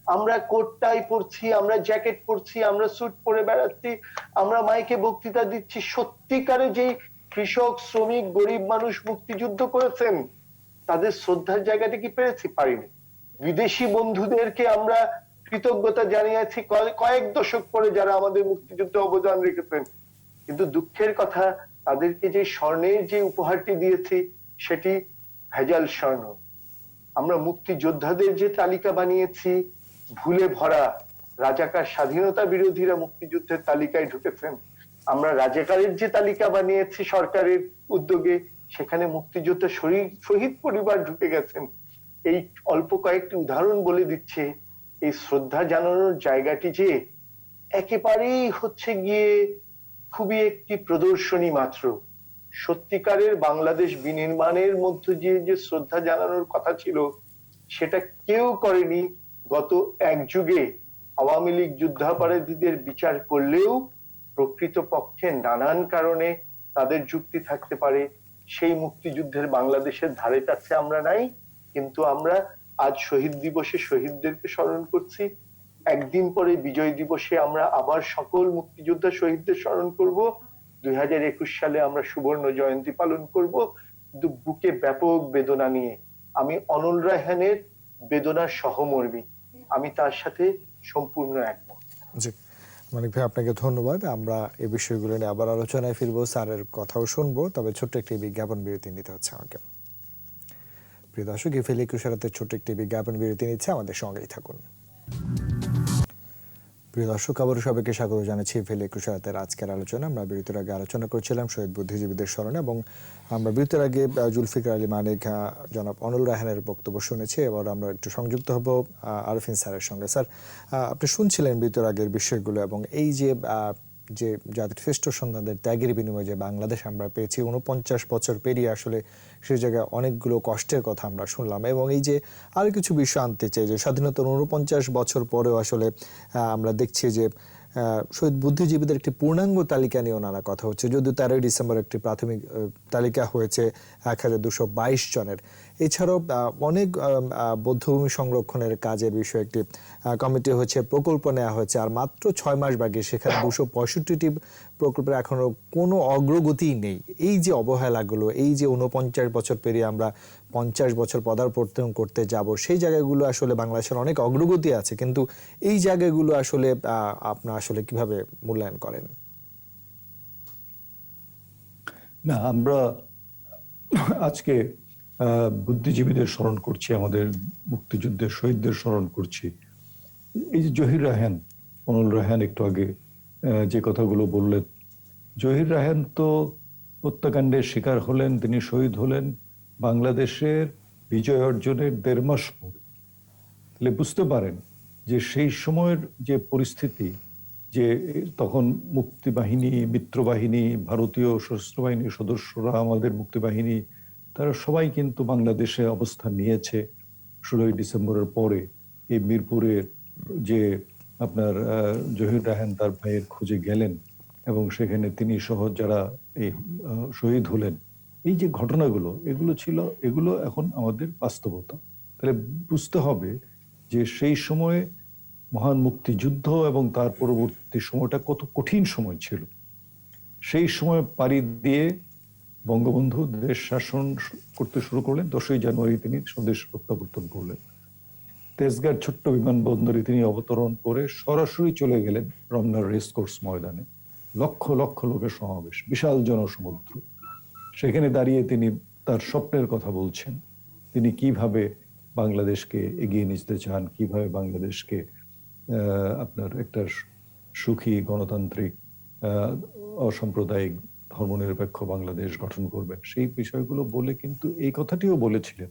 আমরা কোট টাই পরছি, আমরা জ্যাকেট পরছি, আমরা স্যুট পরে বেড়াচ্ছি, আমরা মাইকে বক্তৃতা দিচ্ছি, সত্যিকারে যে কৃষক, শ্রমিক, গরিব মানুষ মুক্তিযুদ্ধ করেছেন তাদের শ্রদ্ধার জায়গাটা কি পেরেছি? পারিনি। বিদেশি বন্ধুদেরকে আমরা কৃতজ্ঞতা জানিয়েছি কয়েক দশক পরে যারা আমাদের মুক্তিযুদ্ধে অবদান রেখেছেন, কিন্তু দুঃখের কথা তাদেরকে যে স্বর্ণের যে উপহারটি দিয়েছি সেটি ভেজাল স্বর্ণ। আমরা মুক্তিযোদ্ধাদের যে তালিকা বানিয়েছি ভুলে ভরা, রাজাকার স্বাধীনতা বিরোধীরা মুক্তিযুদ্ধের তালিকায় ঢুকেছেন। আমরা রাজাকারের যে তালিকা বানিয়েছি সরকারের উদ্যোগে, সেখানে মুক্তিযোদ্ধা শহীদ পরিবার ঢুকে গেছেন। এই অল্প কয়েকটি উদাহরণ বলে দিচ্ছে এই শ্রদ্ধা জানানোর জায়গাটি যে একেবারেই হচ্ছে গিয়ে খুবই একটি প্রদর্শনী মাত্র। সত্যিকারের বাংলাদেশ বিনির্মাণের মধ্য দিয়ে যে শ্রদ্ধা জানানোর কথা ছিল সেটা কেউ করেনি। গত এক যুগে আওয়ামী লীগ যুদ্ধাপরাধীদের বিচার করলেও প্রকৃতপক্ষে নানান কারণে তাদের যুক্তি থাকতে পারে, সেই মুক্তিযুদ্ধের বাংলাদেশের ধারে কাছে আমরা নাই। কিন্তু আমরা আজ শহীদ দিবসে শহীদদেরকে স্মরণ করছি, একদিন পরে বিজয় দিবসে আমরা আবার সকল মুক্তিযোদ্ধা শহীদদের স্মরণ করব, 2021 সালে আমরা সুবর্ণ জয়ন্তী পালন করব, কিন্তু বুকে ব্যাপক বেদনা নিয়ে। আমি অনল রায়হানের বেদনার সহমর্মী, আমি তার সাথে সম্পূর্ণ একমত। জি, মানিক ভাই আপনাকে ধন্যবাদ। আমরা এই বিষয়গুলো নিয়ে আবার আলোচনায় ফিরবো, স্যারের কথাও শুনবো, তবে ছোট্ট একটি বিজ্ঞাপন বিরতি নিতে হচ্ছে আমাকে। প্রিয় দর্শক, ইফেলি কুশারাতে ছোট্ট একটি বিজ্ঞাপন বিরতি নিচ্ছে, আমাদের সঙ্গেই থাকুন। প্রিয় দর্শক, আবারও সবাইকে স্বাগত জানাচ্ছি ফেলে 21 রাতের আজকের আলোচনা। আমরা বিরতির আগে আলোচনা করছিলাম শহীদ বুদ্ধিজীবীদের স্মরণে, এবং আমরা বিরতির আগে জুলফিকার আলী মানিক, জনাব অনল রায়হানের বক্তব্য শুনেছি। এবার আমরা একটু সংযুক্ত হব আরফিন স্যারের সঙ্গে। স্যার, আপনি শুনছিলেন বিরতির আগের বিষয়গুলো, এবং এই যে জাতির শ্রেষ্ঠ সন্তানদের ত্যাগের বিনিময়ে যে বাংলাদেশ আমরা পেয়েছি, 49 বছর পেরিয়ে আসলে সেই জায়গায় অনেকগুলো কষ্টের কথা আমরা শুনলাম। এবং এই যে আরো কিছু বিষয় আনতে চাই, যে স্বাধীনতার 49 বছর পরেও আসলে আমরা দেখছি যে শহীদ বুদ্ধিজীবীদের একটি পূর্ণাঙ্গ তালিকা নিয়েও নানা কথা হচ্ছে, যদিও 13 ডিসেম্বর একটি প্রাথমিক তালিকা হয়েছে 1222 জনের। এছাড়াও অনেক বৌদ্ধভূমি সংরক্ষণের কাজের বিষয়ে একটি কমিটি হয়েছে, প্রকল্প নেওয়া হয়েছে, আর মাত্র 6 মাস বাকি, সেখানে 265টি প্রকল্পের এখনো কোনো অগ্রগতি নেই। এই যে অবহেলাগুলো, এই যে 49 বছর পেরিয়ে আমরা 50 বছর পদার্পণ করতে যাব, সেই জায়গাগুলো আসলে বাংলাদেশের অনেক অগ্রগতি আছে, কিন্তু এই জায়গাগুলো আসলে আপনার আসলে কিভাবে মূল্যায়ন করেন? না, আমরা আজকে বুদ্ধিজীবীদের স্মরণ করছি, আমাদের মুক্তিযুদ্ধের শহীদদের স্মরণ করছি। এই যে জহির রায়হান, অনল রায়হান একটু আগে যে কথাগুলো বললেন, জহির রায়হান তো হত্যাকাণ্ডের শিকার হলেন, তিনি শহীদ হলেন বাংলাদেশের বিজয় অর্জনের 1.5 মাস পরে। তাহলে বুঝতে পারেন যে সেই সময়ের যে পরিস্থিতি, যে তখন মুক্তিবাহিনী, মিত্রবাহিনী, ভারতীয় সশস্ত্র বাহিনীর সদস্যরা, আমাদের মুক্তিবাহিনী, তারা সবাই কিন্তু বাংলাদেশে অবস্থান নিয়েছে। 16ই ডিসেম্বরের পরে এই মিরপুরের যে আপনার জহির রায়হান তার ভাইয়ের খোঁজে গেলেন, এবং সেখানে তিনি সহ যারা এই শহীদ হলেন, এই যে ঘটনাগুলো, এগুলো এখন আমাদের বাস্তবতা। তাহলে বুঝতে হবে যে সেই সময়ে মহান মুক্তিযুদ্ধ এবং তার পরবর্তী সময়টা কত কঠিন সময় ছিল। সেই সময় পাড়ি দিয়ে বঙ্গবন্ধু দেশ শাসন করতে শুরু করলেন। 10ই জানুয়ারি তিনি স্বদেশ প্রত্যাবর্তন করলেন। তেজগাঁর ছোট্ট বিমানবন্দরে তিনি অবতরণ করে সরাসরি চলে গেলেন রমনার রেসকোর্স ময়দানে। লক্ষ লক্ষ লোকের সমাবেশ, বিশাল জনসমুদ্র। সেখানে দাঁড়িয়ে তিনি তার স্বপ্নের কথা বলছেন, তিনি কিভাবে বাংলাদেশকে এগিয়ে নিতে চান, কিভাবে বাংলাদেশকে আপনার একটা সুখী, গণতান্ত্রিক, অসাম্প্রদায়িক, ধর্মনিরপেক্ষ বাংলাদেশ গঠন করবেন। সেই বিষয়গুলো বলে কিন্তু এই কথাটিও বলেছিলেন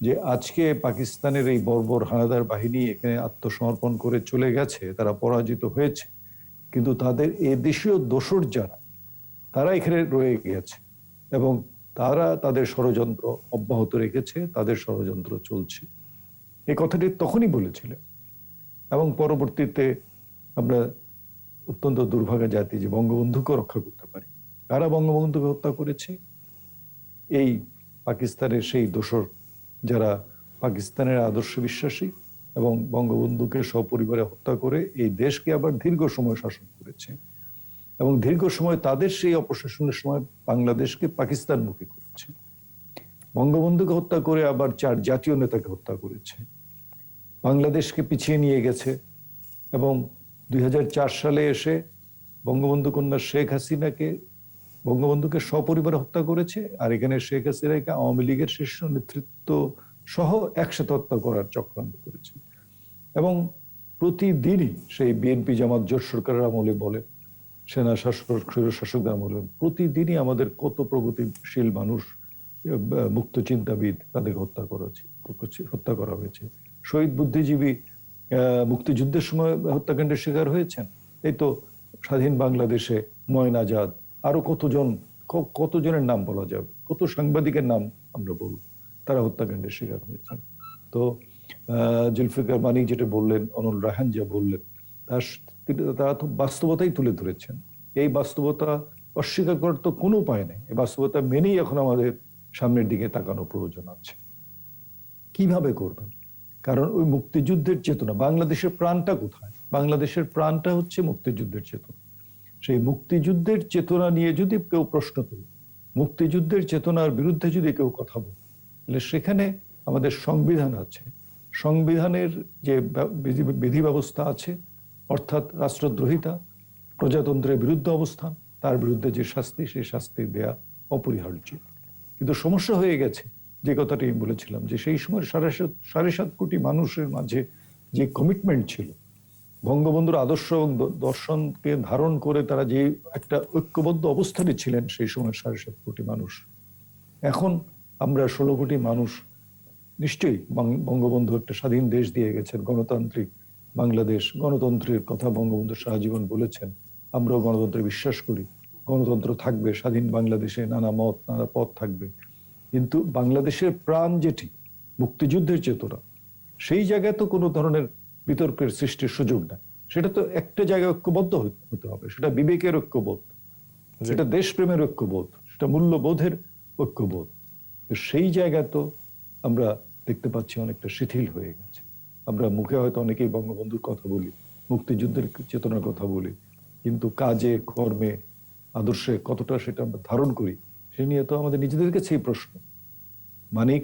যে আজকে পাকিস্তানের এই বর্বর হানাদার বাহিনী এখানে আত্মসমর্পণ করে চলে গেছে, তারা পরাজিত হয়েছে, কিন্তু তাদের এ দেশীয় দোসর যারা, তারা এখানে রয়ে গেছে, এবং তারা তাদের ষড়যন্ত্র অব্যাহত রেখেছে, তাদের ষড়যন্ত্র চলছে। এই কথাটি তখনই বলেছিলেন। এবং পরবর্তীতে আমরা অত্যন্ত দুর্ভাগা জাতি যে বঙ্গবন্ধুকে রক্ষা করতে পারি। কারা বঙ্গবন্ধুকে হত্যা করেছে? এই পাকিস্তানের সেই দোসর, যারা পাকিস্তানের আদর্শে বিশ্বাসী এবং বঙ্গবন্ধুকে সপরিবারে হত্যা করে এই দেশকে আবার দীর্ঘ সময় শাসন করেছে, এবং দীর্ঘ সময় তাদের সেই অপশাসনের সময় বাংলাদেশকে পাকিস্তানমুখী করেছে। বঙ্গবন্ধুকে হত্যা করে আবার 4 জাতীয় নেতাকে হত্যা করেছে, বাংলাদেশকে পিছিয়ে নিয়ে গেছে, এবং 2004 সালে এসে বঙ্গবন্ধু কন্যা শেখ হাসিনাকে, বঙ্গবন্ধুকে সপরিবারে হত্যা করেছে, আর এখানে শেখ হাসিনাকে আওয়ামী লীগের শীর্ষ নেতৃত্ব সহ একসাথে হত্যা করার চক্রান্ত করেছে। এবং প্রতিদিনই সেই বিএনপি জামাত জোট সরকারের আমলে বলে, সেনা শাসক, স্বৈরশাসকদের আমলে, প্রতিদিনই আমাদের কত প্রগতিশীল মানুষ, মুক্ত চিন্তাবিদ, তাদেরকে হত্যা করা হয়েছে। শহীদ বুদ্ধিজীবী মুক্তিযুদ্ধের সময় হত্যাকাণ্ডের শিকার হয়েছেন। এই তো স্বাধীন বাংলাদেশে ময়ন আজাদ, আরো কতজনের নাম বলা যাবে, কত সাংবাদিকের নাম আমরা বলব, তারা হত্যাকাণ্ডের শিকার হয়েছেন। তো জুলফিকার মানিক যেটা বললেন, অনল রায়হান যা বললেন, তারা তো বাস্তবতাই তুলে ধরেছেন। এই বাস্তবতা অস্বীকার করার তো কোনো উপায় নেই। এই বাস্তবতা মেনেই এখন আমাদের সামনের দিকে তাকানো প্রয়োজন আছে। কিভাবে করবেন? কারণ ওই মুক্তিযুদ্ধের চেতনা, বাংলাদেশের প্রাণটা কোথায়? বাংলাদেশের প্রাণটা হচ্ছে মুক্তিযুদ্ধের চেতনা। সেই মুক্তিযুদ্ধের চেতনা নিয়ে যদি কেউ প্রশ্ন তোলে, মুক্তিযুদ্ধের চেতনার বিরুদ্ধে যদি কেউ কথা বলে, তাহলে সেখানে আমাদের সংবিধান আছে। সংবিধানের যে বিধি ব্যবস্থা আছে, অর্থাৎ রাষ্ট্রদ্রোহিতা, প্রজাতন্ত্রের বিরুদ্ধে অবস্থান, তার বিরুদ্ধে যে শাস্তি, সেই শাস্তি দেয়া অপরিহার্য। কিন্তু সমস্যা হয়ে গেছে যে কথাটি আমি বলেছিলাম, যে সেই সময় 7.5 কোটি মানুষের মাঝে যে কমিটমেন্ট ছিল, বঙ্গবন্ধুর আদর্শ এবং দর্শনকে ধারণ করে তারা যে একটা ঐক্যবদ্ধ অবস্থানে ছিলেন সেই সময় 7.5 কোটি মানুষ, এখন আমরা 16 কোটি মানুষ। নিশ্চয়ই বঙ্গবন্ধু একটা স্বাধীন দেশ দিয়ে গেছেন, গণতান্ত্রিক বাংলাদেশ, গণতন্ত্রের কথা বঙ্গবন্ধু সারা জীবন বলেছেন। আমরাও গণতন্ত্রে বিশ্বাস করি, গণতন্ত্র থাকবে, স্বাধীন বাংলাদেশে নানা মত নানা পথ থাকবে। কিন্তু বাংলাদেশের প্রাণ যেটি মুক্তিযুদ্ধের চেতনা, সেই জায়গায় তো কোনো ধরনের বিতর্কের সৃষ্টির সুযোগ নাই। সেটা তো একটা জায়গায় ঐক্যবদ্ধ হতে হবে, সেটা বিবেকের ঐক্যবোধ, সেটা দেশপ্রেমের ঐক্যবোধ, সেটা মূল্যবোধের ঐক্যবোধ। তো সেই জায়গায় তো আমরা দেখতে পাচ্ছি অনেকটা শিথিল হয়ে গেছে। আমরা মুখে হয়তো অনেকেই বঙ্গবন্ধুর কথা বলি, মুক্তিযুদ্ধের চেতনার কথা বলি, কিন্তু কাজে কর্মে আদর্শে কতটা সেটা আমরা ধারণ করি সে নিয়ে তো আমাদের নিজেদের কাছেই প্রশ্ন। মানিক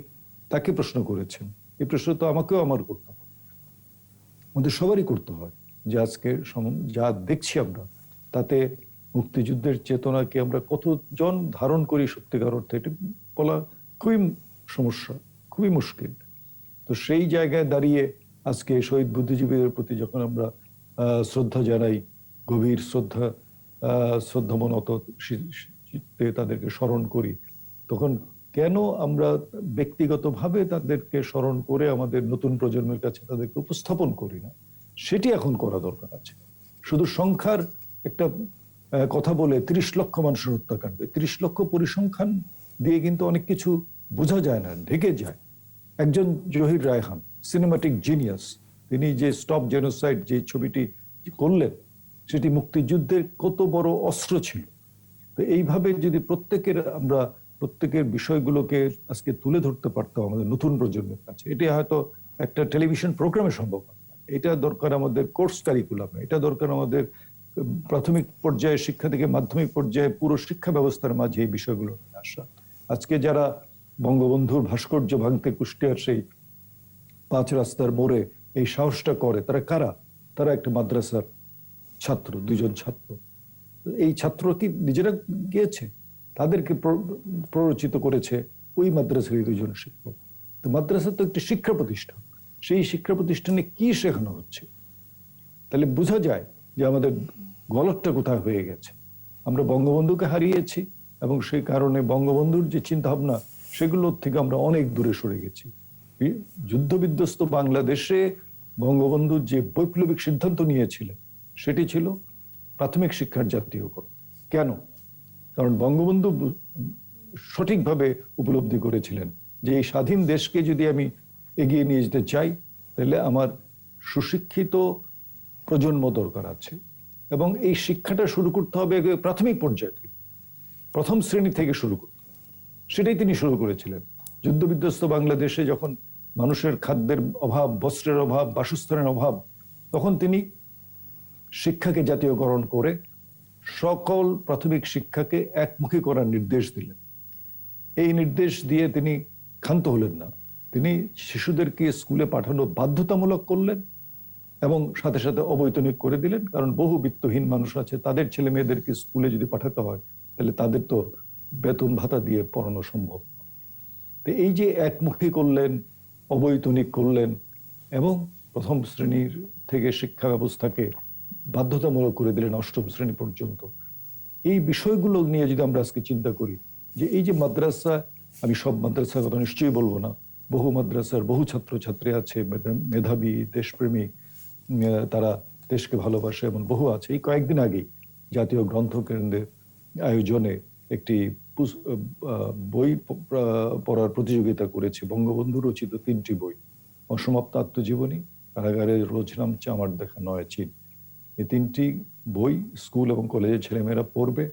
তাকে প্রশ্ন করেছেন, এই প্রশ্ন তো আমাকেও আমার করতে হবে, আমাদের সবারই করতে হয় যে আজকে যা দেখছি আমরা তাতে মুক্তিযুদ্ধের চেতনাকে আমরা কতজন ধারণ করি সত্যিকার অর্থে, এটা বলা খুবই সমস্যা, খুবই মুশকিল। তো সেই জায়গায় দাঁড়িয়ে আজকে শহীদ বুদ্ধিজীবীদের প্রতি যখন আমরা শ্রদ্ধা জানাই, গভীর শ্রদ্ধামনত চিত্তে তাদেরকে স্মরণ করি, তখন কেন আমরা ব্যক্তিগতভাবে তাদেরকে স্মরণ করে আমাদের নতুন প্রজন্মের কাছে তাদেরকে উপস্থাপন করি না? সেটি এখন করা দরকার আছে। শুধু সংখ্যার একটা কথা বলে 30 লক্ষ মানুষের হত্যাকাণ্ড, 30 লক্ষ পরিসংখ্যান দিয়ে কিন্তু অনেক কিছু বোঝা যায় না, ঢেকে যায়। একজন জহির রায়হান সিনেমাটিক জিনিয়াস, তিনি যে স্টপ জেনোসাইড যে ছবিটি করলেন সেটি মুক্তিযুদ্ধের কত বড় অস্ত্র ছিল। তো এইভাবে যদি আমরা প্রত্যেকের বিষয়গুলোকে আজকে তুলে ধরতে পারতাম আমাদের নতুন প্রজন্মের কাছে, এটি হয়তো একটা টেলিভিশন প্রোগ্রামে সম্ভব না। এটা দরকার আমাদের কোর্স কারিকুলামে, এটা দরকার আমাদের প্রাথমিক পর্যায়ে শিক্ষা থেকে মাধ্যমিক পর্যায়ে পুরো শিক্ষা ব্যবস্থার মাঝে এই বিষয়গুলো নিয়ে আসা। আজকে যারা বঙ্গবন্ধুর ভাস্কর্য ভাঙতে কুষ্টিয়ার সেই 5 রাস্তার মোড়ে এই সাহসটা করে, তারা কারা? তারা একটা মাদ্রাসার ছাত্র, 2 জন ছাত্র। এই ছাত্র কি নিজেরা গিয়েছে? তাদেরকে প্ররোচিত করেছে ওই মাদ্রাসার 2 জন শিক্ষক। তো মাদ্রাসা তো একটি শিক্ষা প্রতিষ্ঠান, সেই শিক্ষা প্রতিষ্ঠানে কি শেখানো হচ্ছে? তাহলে বোঝা যায় যে আমাদের গলতটা কোথায় হয়ে গেছে। আমরা বঙ্গবন্ধুকে হারিয়েছি এবং সেই কারণে বঙ্গবন্ধুর যে চিন্তা ভাবনা সেগুলোর থেকে আমরা অনেক দূরে সরে গেছি। যুদ্ধবিধ্বস্ত বাংলাদেশে বঙ্গবন্ধু যে বৈপ্লবিক সিদ্ধান্ত নিয়েছিলেন সেটি ছিল প্রাথমিক শিক্ষার জাতীয়করণ। কেন? কারণ বঙ্গবন্ধু সঠিকভাবে উপলব্ধি করেছিলেন যে এই স্বাধীন দেশকে যদি আমি এগিয়ে নিয়ে যেতে চাই তাহলে আমার সুশিক্ষিত প্রজন্ম দরকার আছে, এবং এই শিক্ষাটা শুরু করতে হবে প্রাথমিক পর্যায় থেকে, প্রথম শ্রেণী থেকে শুরু করতে। সেটাই তিনি শুরু করেছিলেন। যুদ্ধবিধ্বস্ত বাংলাদেশে যখন মানুষের খাদ্যের অভাব, বস্ত্রের অভাব, বাসস্থানের অভাব, তখন তিনি শিক্ষাকে জাতীয়করণ করে সকল প্রাথমিক শিক্ষাকে একমুখী করার নির্দেশ দিলেন। এই নির্দেশ দিয়ে তিনি ক্ষান্ত হলেন না, তিনি শিশুদেরকে স্কুলে পাঠানো বাধ্যতামূলক করলেন এবং সাথে সাথে অবৈতনিক করে দিলেন। কারণ বহু বিত্তহীন মানুষ আছে, তাদের ছেলে মেয়েদেরকে স্কুলে যদি পাঠাতে হয় তাহলে তাদের তো বেতন ভাতা দিয়ে পড়ানো সম্ভব। তো এই যে একমুখী করলেন, অবৈতনিক করলেন এবং প্রথম শ্রেণীর থেকে শিক্ষা ব্যবস্থাকে বাধ্যতামূলক করে দিলেন 8ম শ্রেণী পর্যন্ত। এই বিষয়গুলো নিয়ে যদি আমরা আজকে চিন্তা করি যে এই যে মাদ্রাসা, আমি সব মাদ্রাসার কথা নিশ্চয়ই বলবো না, বহু মাদ্রাসার বহু ছাত্রছাত্রী আছে মেধাবী, দেশপ্রেমী, তারা দেশকে ভালোবাসে, এমন বহু আছে। এই কয়েকদিন আগেই জাতীয় গ্রন্থ কেন্দ্রের আয়োজনে একটি বই পড়ার প্রতিযোগিতা করেছে, বঙ্গবন্ধু রচিত 3টি বই, অসমাপ্ত আত্মজীবনী, কারাগারের রোজ নামছে, আমার দেখা 9 চিন। এই 3টি বই স্কুল এবং কলেজের ছেলেমেয়েরা পড়বে,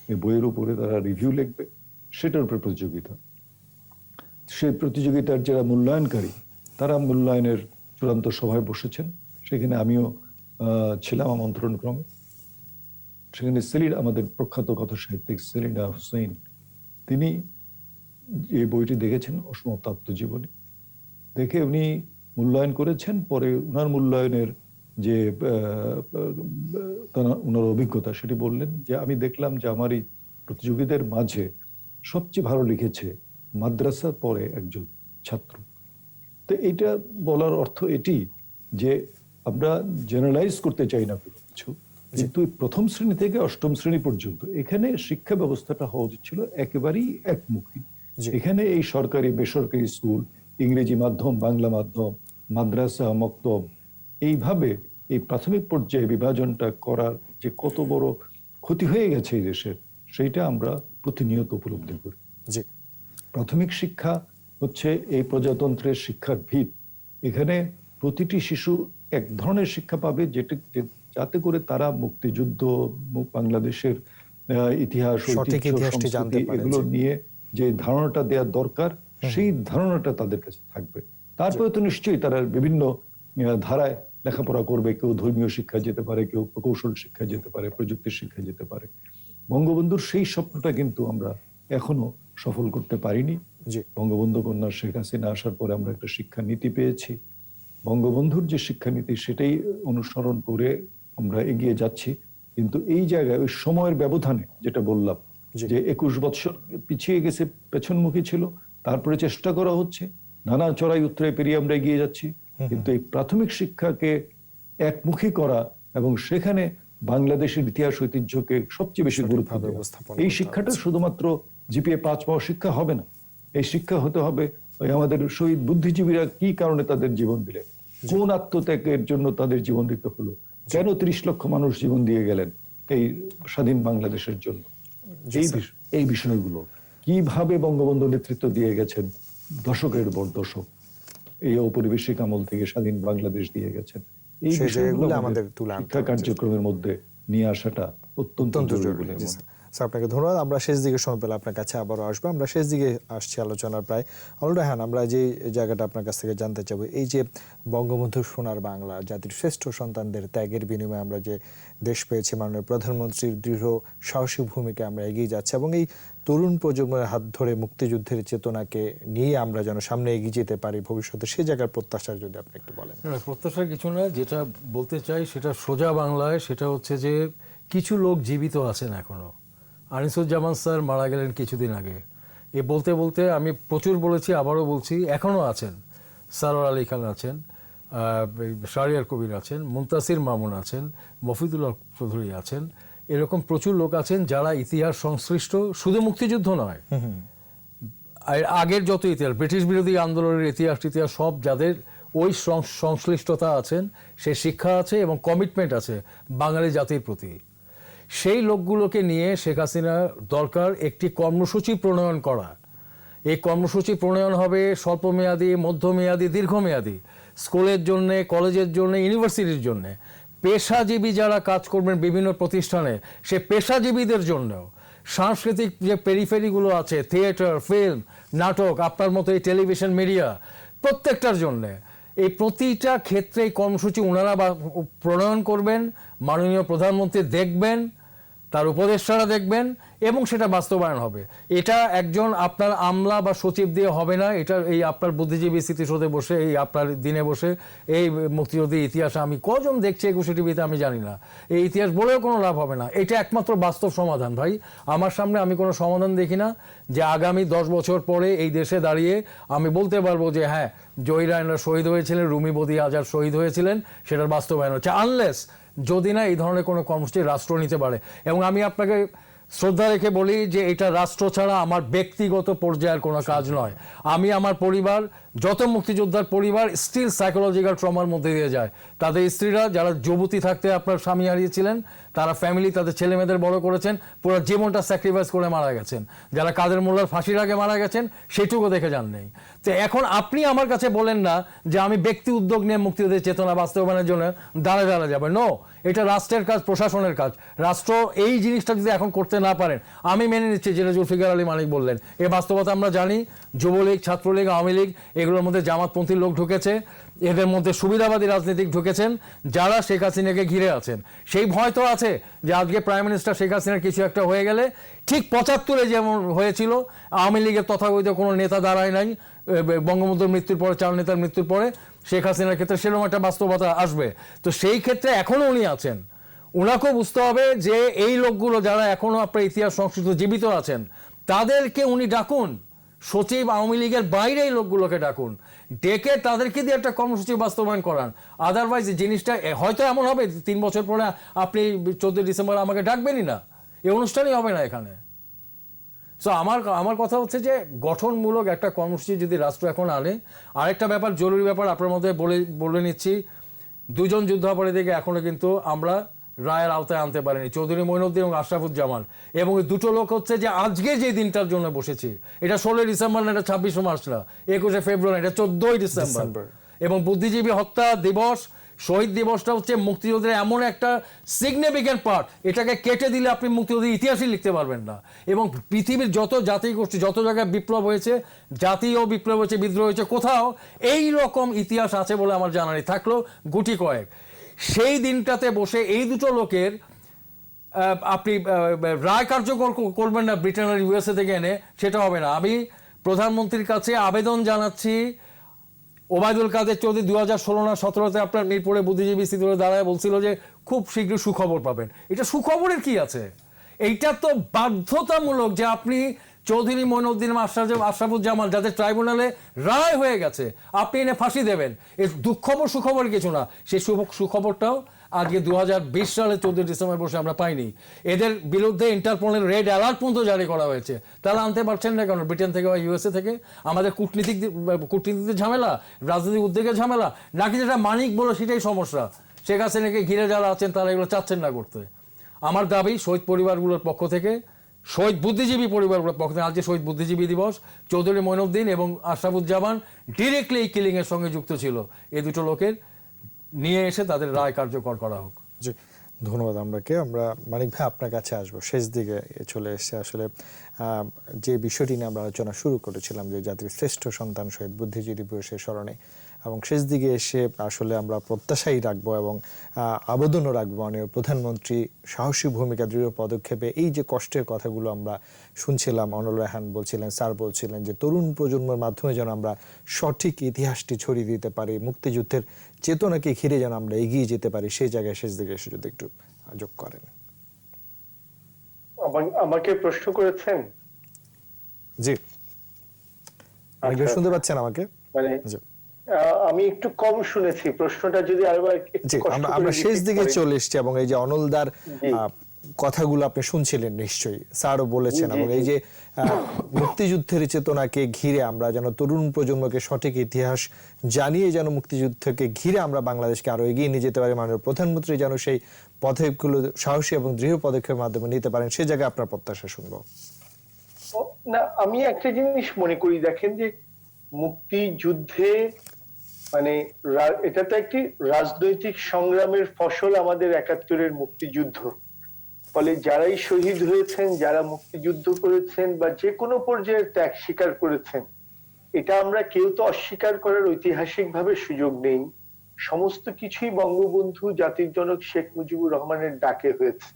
এই বইয়ের উপরে তারা রিভিউ লিখবে, সেটার উপরে প্রতিযোগিতা। সেই প্রতিযোগিতার যারা মূল্যায়নকারী তারা মূল্যায়নের চূড়ান্ত সভায় বসেছেন, সেখানে আমিও ছিলাম আমন্ত্রণ ক্রমে। সেখানে আমাদের প্রখ্যাত কথা সাহিত্যিক সেলিনা হুসেইন, তিনি এই বইটি দেখেছেন, অসমাপ্ত আত্মজীবনী, দেখে উনি মূল্যায়ন করেছেন। পরে উনার মূল্যায়নের যে উনার অভিজ্ঞতা সেটি বললেন যে আমি দেখলাম যে আমার এই প্রতিযোগীদের মাঝে সবচেয়ে ভালো লিখেছে মাদ্রাসার পরে একজন ছাত্র। তো এইটা বলার অর্থ এটি যে আমরা জেনারেলাইজ করতে চাই না কোনো কিছু, কিন্তু এই প্রথম শ্রেণী থেকে অষ্টম শ্রেণী পর্যন্ত এখানে শিক্ষা ব্যবস্থাটা হওয়া উচিত ছিল একেবারেই একমুখী। জি। এখানে এই সরকারি বেসরকারি স্কুল, ইংরেজি মাধ্যম, বাংলা মাধ্যম, মাদ্রাসা, মক্তব, এইভাবে এই প্রাথমিক পর্যায়ে বিভাজনটা করার যে কত বড় ক্ষতি হয়ে গেছে এই দেশের, সেইটা আমরা প্রতিনিয়ত উপলব্ধি করি। জি। প্রাথমিক শিক্ষা হচ্ছে এই প্রজাতন্ত্রের শিক্ষার ভিত। এখানে প্রতিটি শিশু এক ধরনের শিক্ষা পাবে যাতে করে তারা মুক্তিযুদ্ধ, বাংলাদেশের ইতিহাস, সঠিক ঐতিহ্য, ইতিহাসটি জানতে সংস্কৃতি পারে। এগুলো নিয়ে যে ধারণাটা দেওয়া দরকার, সেই ধারণাটা তাদের কাছে থাকবে। তারপরে তো নিশ্চয়ই তারা বিভিন্ন ধারায় লেখাপড়া করবে। কেউ ধর্মীয় শিক্ষা যেতে পারে, কেউ প্রকৌশল শিক্ষা যেতে পারে, প্রযুক্তির শিক্ষা যেতে পারে। বঙ্গবন্ধুর সেই স্বপ্নটা কিন্তু আমরা এখনো সফল করতে পারিনি। জি। বঙ্গবন্ধু কন্যা শেখ হাসিনা আসার পরে আমরা একটা শিক্ষা নীতি পেয়েছি। বঙ্গবন্ধুর যে শিক্ষানীতি সেটাই অনুসরণ করে আমরা এগিয়ে যাচ্ছি, কিন্তু এই জায়গায় ওই সময়ের ব্যবধানে যেটা বললাম জি। যে 21 বছর পিছিয়ে গেছে, পেছনমুখী ছিল, তারপরে চেষ্টা করা হচ্ছে, নানা চড়াই উতরাই পেরিয়ে আমরা এগিয়ে যাচ্ছি, কিন্তু এই প্রাথমিক শিক্ষাকে একমুখী করা এবং সেখানে বাংলাদেশের ইতিহাস ঐতিহ্যকে সবচেয়ে বেশি গুরুত্ব সঠিকভাবে দেওয়া। উপস্থাপন এই করতে শিক্ষাটা হবে। শুধুমাত্র জিপিএ 5 পাওয়া শিক্ষা হবে না। এই শিক্ষা হতে হবে ওই আমাদের শহীদ বুদ্ধিজীবীরা কি কারণে তাদের জীবন দিলেন, কোন আত্মত্যাগের জন্য তাদের জীবন দিতে হলো, কেন 30 লক্ষ মানুষ জীবন দিয়ে গেলেন এই স্বাধীন বাংলাদেশের জন্য। এই বিষয়গুলো কিভাবে বঙ্গবন্ধু নেতৃত্ব দিয়ে গেছেন দশকের পর দশক, এই ঔপনিবেশিক আমল থেকে স্বাধীন বাংলাদেশ দিয়ে গেছেন, এই সেই বিষয়গুলো জায়গাগুলো আমাদের আমাদের তুলে আনতে শিক্ষা হবে। কার্যক্রমের মধ্যে নিয়ে আসাটা অত্যন্ত জরুরি জরুরি। বলে জি মনে স্যার। স্যার, আপনাকে ধন্যবাদ। আমরা শেষ দিকে সময় পেলে আপনার কাছে আবারও আসবো। আমরা শেষ দিকে আসছি আলোচনার প্রায়। রায়হান, আমরা যে জায়গাটা আপনার কাছ থেকে জানতে চাবো, এই যে বঙ্গবন্ধু সোনার বাংলা, জাতির শ্রেষ্ঠ সন্তানদের ত্যাগের বিনিময়ে আমরা যে দেশ পেয়েছি, মাননীয় প্রধানমন্ত্রীর দৃঢ় সাহসী ভূমিকা আমরা এগিয়ে যাচ্ছি, এবং এই তরুণ প্রজন্মের হাত ধরে মুক্তিযুদ্ধের চেতনাকে নিয়ে আমরা যেন সামনে এগিয়ে যেতে পারি ভবিষ্যতে, সেই জায়গার প্রত্যাশা যদি আপনি একটু বলেন। না, প্রত্যাশার কিছু না, যেটা বলতে চাই সেটা সোজা বাংলায়, সেটা হচ্ছে যে কিছু লোক জীবিত আছেন এখনো। আনিসুজ্জামান স্যার মারা গেলেন কিছুদিন আগে। এ বলতে বলতে আমি প্রচুর বলেছি, আবারও বলছি, এখনও আছেন। সারোয়ার আলী খান আছেন, শাহরিয়ার কবির আছেন, মুনতাসির মামুন আছেন, মফিদুল্লাহ চৌধুরী আছেন। এরকম প্রচুর লোক আছেন যারা ইতিহাস সংশ্লিষ্ট, শুধু মুক্তিযুদ্ধ নয়, আর আগের যত ইতিহাস, ব্রিটিশ বিরোধী আন্দোলনের ইতিহাস সব যাদের ওই সংশ্লিষ্টতা আছেন, সে শিক্ষা আছে এবং কমিটমেন্ট আছে বাঙালি জাতির প্রতি। সেই লোকগুলোকে নিয়ে শেখ হাসিনা দরকার একটি কর্মসূচি প্রণয়ন করা। এই কর্মসূচি প্রণয়ন হবে স্বল্পমেয়াদী, মধ্যমেয়াদী, দীর্ঘমেয়াদী, স্কুলের জন্য, কলেজের জন্য, ইউনিভার্সিটির জন্য। পেশাজীবী যারা কাজ করবেন বিভিন্ন প্রতিষ্ঠানে, সে পেশাজীবীদের জন্যও সাংস্কৃতিক যে পেরিফেরিগুলো আছে, থিয়েটার, ফিল্ম, নাটক, আপনার মতো এই টেলিভিশন মিডিয়া, প্রত্যেকটার জন্যে এই প্রতিটা ক্ষেত্রে এই কর্মসূচি ওনারা প্রণয়ন করবেন, মাননীয় প্রধানমন্ত্রী দেখবেন, তার উপদেষ্টারা দেখবেন, এবং সেটা বাস্তবায়ন হবে। এটা একজন আপনার আমলা বা সচিব দিয়ে হবে না। এটা এই আপনার বুদ্ধিজীবী স্মৃতিসৌধে বসে, এই আপনার দিনে বসে এই মুক্তিযুদ্ধের ইতিহাস আমি কজন দেখছি 21 টিভিতে আমি জানি না, এই ইতিহাস বলেও কোনো লাভ হবে না। এটা একমাত্র বাস্তব সমাধান। ভাই, আমার সামনে আমি কোনো সমাধান দেখি না যে আগামী 10 বছর পরে এই দেশে দাঁড়িয়ে আমি বলতে পারবো যে হ্যাঁ, জহিরায়নরা শহীদ হয়েছিলেন, রুমি বদি আজাদ শহীদ হয়েছিলেন, সেটার বাস্তবায়ন হচ্ছে, আনলেস যদি না এই ধরনের কোনো কর্মসূচি রাষ্ট্র নিতে পারে। এবং আমি আপনাকে শ্রদ্ধা রেখে বলি যে এটা রাষ্ট্র ছাড়া আমার ব্যক্তিগত পর্যায়ের কোনো কাজ নয়। আমি, আমার পরিবার, যত মুক্তিযোদ্ধার পরিবার স্টিল সাইকোলজিক্যাল ট্রমার মধ্যে দিয়ে যায়। তাদের স্ত্রীরা যারা যুবতী থাকতে আপনার স্বামী হারিয়েছিলেন, তারা ফ্যামিলি, তাদের ছেলে মেয়েদের বড় করেছেন, পুরো জীবনটা স্যাক্রিফাইস করে মারা গেছেন। যারা কাদের মোল্লার ফাঁসির আগে মারা গেছেন, সেটুকু দেখে যান নেই। তো এখন আপনি আমার কাছে বলেন না যে আমি ব্যক্তি উদ্যোগ নিয়ে মুক্তিযুদ্ধের চেতনা বাস্তবায়নের জন্য দাঁড়ে যাবে। নো, এটা রাষ্ট্রের কাজ, প্রশাসনের কাজ। রাষ্ট্র এই জিনিসটা যদি এখন করতে না পারেন, আমি মেনে নিচ্ছি যেটা জুলফিকার আলী মালিক বললেন, এই বাস্তবতা আমরা জানি। যুবলীগ, ছাত্রলীগ, আওয়ামী লীগ, এগুলোর মধ্যে জামাতপন্থী লোক ঢুকেছে, এদের মধ্যে সুবিধাবাদী রাজনীতিক ঢুকেছেন, যারা শেখ হাসিনাকে ঘিরে আছেন। সেই ভয় তো আছে যে আজকে প্রাইম মিনিস্টার শেখ হাসিনার কিছু একটা হয়ে গেলে ঠিক 75-এ যেমন হয়েছিল, আওয়ামী লীগের তথাকথিত কোনো নেতা দাঁড়ায় নাই, বঙ্গবন্ধুর মৃত্যুর পরে, 4 নেতার মৃত্যুর পরে শেখ হাসিনার ক্ষেত্রে সেরকম একটা বাস্তবতা আসবে। তো সেই ক্ষেত্রে এখনও উনি আছেন, ওনাকেও বুঝতে হবে যে এই লোকগুলো যারা এখনো আপনার ইতিহাস সংশ্লিষ্ট জীবিত আছেন, তাদেরকে উনি ডাকুন, সচিব আওয়ামী লীগের বাইরে এই লোকগুলোকে ডাকুন, ডেকে তাদেরকে দিয়ে একটা কর্মসূচি বাস্তবায়ন করান। আদারওয়াইজ জিনিসটা হয়তো এমন হবে 3 বছর পরে আপনি 14 ডিসেম্বর আমাকে ডাকবেনই না, এই অনুষ্ঠানই হবে না এখানে। সো আমার কথা হচ্ছে যে গঠনমূলক একটা কর্মসূচি যদি রাষ্ট্র এখন আনে। আরেকটা ব্যাপার, জরুরি ব্যাপার আপনার মধ্যে বলে নিচ্ছি, 2 জন যুদ্ধাপরাধীকে এখনো কিন্তু আমরা রায়ের আওতায় আনতে পারিনি, চৌধুরী মঈনুদ্দিন এবং আশরাফুজ্জামান। এবং এই দুটো লোক হচ্ছে যে আজকে যে দিনটার জন্য বসেছি, এটা 16 ডিসেম্বর না, এটা 26 মার্চ না, 21 ফেব্রুয়ারি, এটা 14 ডিসেম্বর। এবং বুদ্ধিজীবী হত্যা দিবস, শহীদ দিবসটা হচ্ছে মুক্তিযুদ্ধের এমন একটা সিগনিফিক্যান্ট পার্ট, এটাকে কেটে দিলে আপনি মুক্তিযুদ্ধের ইতিহাসই লিখতে পারবেন না। এবং পৃথিবীর যত জাতি গোষ্ঠী, যত জায়গায় বিপ্লব হয়েছে, জাতীয় বিপ্লব হয়েছে, বিদ্রোহ হয়েছে, কোথাও এই রকম ইতিহাস আছে বলে আমার জানা নেই, থাকলেও গুটি কয়েক। সেই দিনটাতে বসে এই দুটো লোকের আপনি রায় কার্যকর করবেন না ব্রিটেন আর ইউএসএ থেকে এনে, সেটা হবে না। আমি প্রধানমন্ত্রীর কাছে আবেদন জানাচ্ছি, ওবায়দুল কাদের চৌধুরী 2016 না 17-তে আপনার মিরপুরে বুদ্ধিজীবী স্মৃতিতে দাঁড়ায় বলছিল যে খুব শীঘ্রই সুখবর পাবেন। এটা সুখবরের কি আছে? এইটা তো বাধ্যতামূলক যে আপনি চৌধুরী মঈনুদ্দিন, আশরাফুজ্জামান, যাদের ট্রাইব্যুনালে রায় হয়ে গেছে, আপনি এনে ফাঁসি দেবেন। এর দুঃখবর সুখবর কিছু না। সেই সুখবরটাও আজকে 2020 সালে 14 ডিসেম্বর বসে আমরা পাইনি। এদের বিরুদ্ধে ইন্টারপোলের রেড অ্যালার্ট পর্যন্ত জারি করা হয়েছে, তারা আনতে পারছেন না কেন? ব্রিটেন থেকে বা ইউএসএ থেকে? আমাদের কূটনীতিতে ঝামেলা, রাজনৈতিক উদ্যোগের ঝামেলা, নাকি যেটা মানিক বলো সেটাই সমস্যা? শেখ হাসিনাকে ঘিরে যারা আছেন তারা এগুলো চাচ্ছেন না করতে। আমার দাবি শহীদ পরিবারগুলোর পক্ষ থেকে, শহীদ বুদ্ধিজীবী পরিবারগুলোর পক্ষ থেকে, আজকে শহীদ বুদ্ধিজীবী দিবস, চৌধুরী মঈনুদ্দিন এবং আশরাফুজ্জামান ডিরেক্টলি এই কিলিংয়ের সঙ্গে যুক্ত ছিল, এই দুটো লোকের নিয়ে এসে তাদের রায় কার্যকর করা হোক। জি, ধন্যবাদ। আমরা মানিক ভাই আপনার কাছে আসবো। শেষ দিকে চলে এসেছে আসলে যে বিষয়টি নিয়ে আমরা আলোচনা শুরু করেছিলাম, যে জাতির শ্রেষ্ঠ সন্তান শহীদ বুদ্ধিজীবী দিবসের স্মরণে, এবং শেষ দিকে এসে আসলে আমরা প্রত্যাশাই রাখবো এবং আবেদনও রাখবো মাননীয় প্রধানমন্ত্রী সাহসী ভূমিকা, দৃঢ় পদক্ষেপে এই যে কষ্টের কথাগুলো আমরা শুনছিলাম, অনল রায়হান বলছিলেন, স্যার বলছিলেন যে তরুণ প্রজন্মের মাধ্যমে যেন আমরা সঠিক ইতিহাসটি ছড়িয়ে দিতে পারি, মুক্তিযুদ্ধের চেতনাকে ঘিরে যেন আমরা এগিয়ে যেতে পারি, সেই জায়গায় শেষ দিকে এসে যদি একটু যোগ করেন। আমাকে প্রশ্ন করেছেন? জি, শুনতে পাচ্ছেন আমাকে? মানে আমি একটু কম শুনেছি প্রশ্নটা, যদি আরেকবার জি, আমরা শেষ দিকে চলে এসেছি এবং এই যে অনলদার কথাগুলো আপনি শুনছিলেন নিশ্চয়ই, স্যারও বলেছেন, এবং এই যে মুক্তিযুদ্ধের চেতনাকে ঘিরে আমরা যেন তরুণ প্রজন্মকে সঠিক ইতিহাস জানিয়ে যেন মুক্তিযুদ্ধকে ঘিরে আমরা বাংলাদেশকে আরো এগিয়ে নিয়ে যেতে পারি, মাননীয় প্রধানমন্ত্রী যেন সেই পদক্ষেপগুলো সাহসী এবং দৃঢ় পদক্ষেপের মাধ্যমে নিতে পারেন, সেই জায়গায় আপনার প্রত্যাশা শুনবো। না, আমি একটা জিনিস মনে করি, দেখেন যে মুক্তিযুদ্ধে মানে এটা তো একটি রাজনৈতিক সংগ্রামের ফসল, আমাদের 71-এর মুক্তিযুদ্ধ। ফলে যারাই শহীদ হয়েছেন, যারা মুক্তিযুদ্ধ করেছেন বা যে কোনো পর্যায়ে ত্যাগ স্বীকার করেছেন, এটা আমরা কেউ তো অস্বীকার করার ঐতিহাসিক ভাবে সুযোগ নেই। সমস্ত কিছুই বঙ্গবন্ধু জাতির জনক শেখ মুজিবুর রহমানের ডাকে হয়েছে,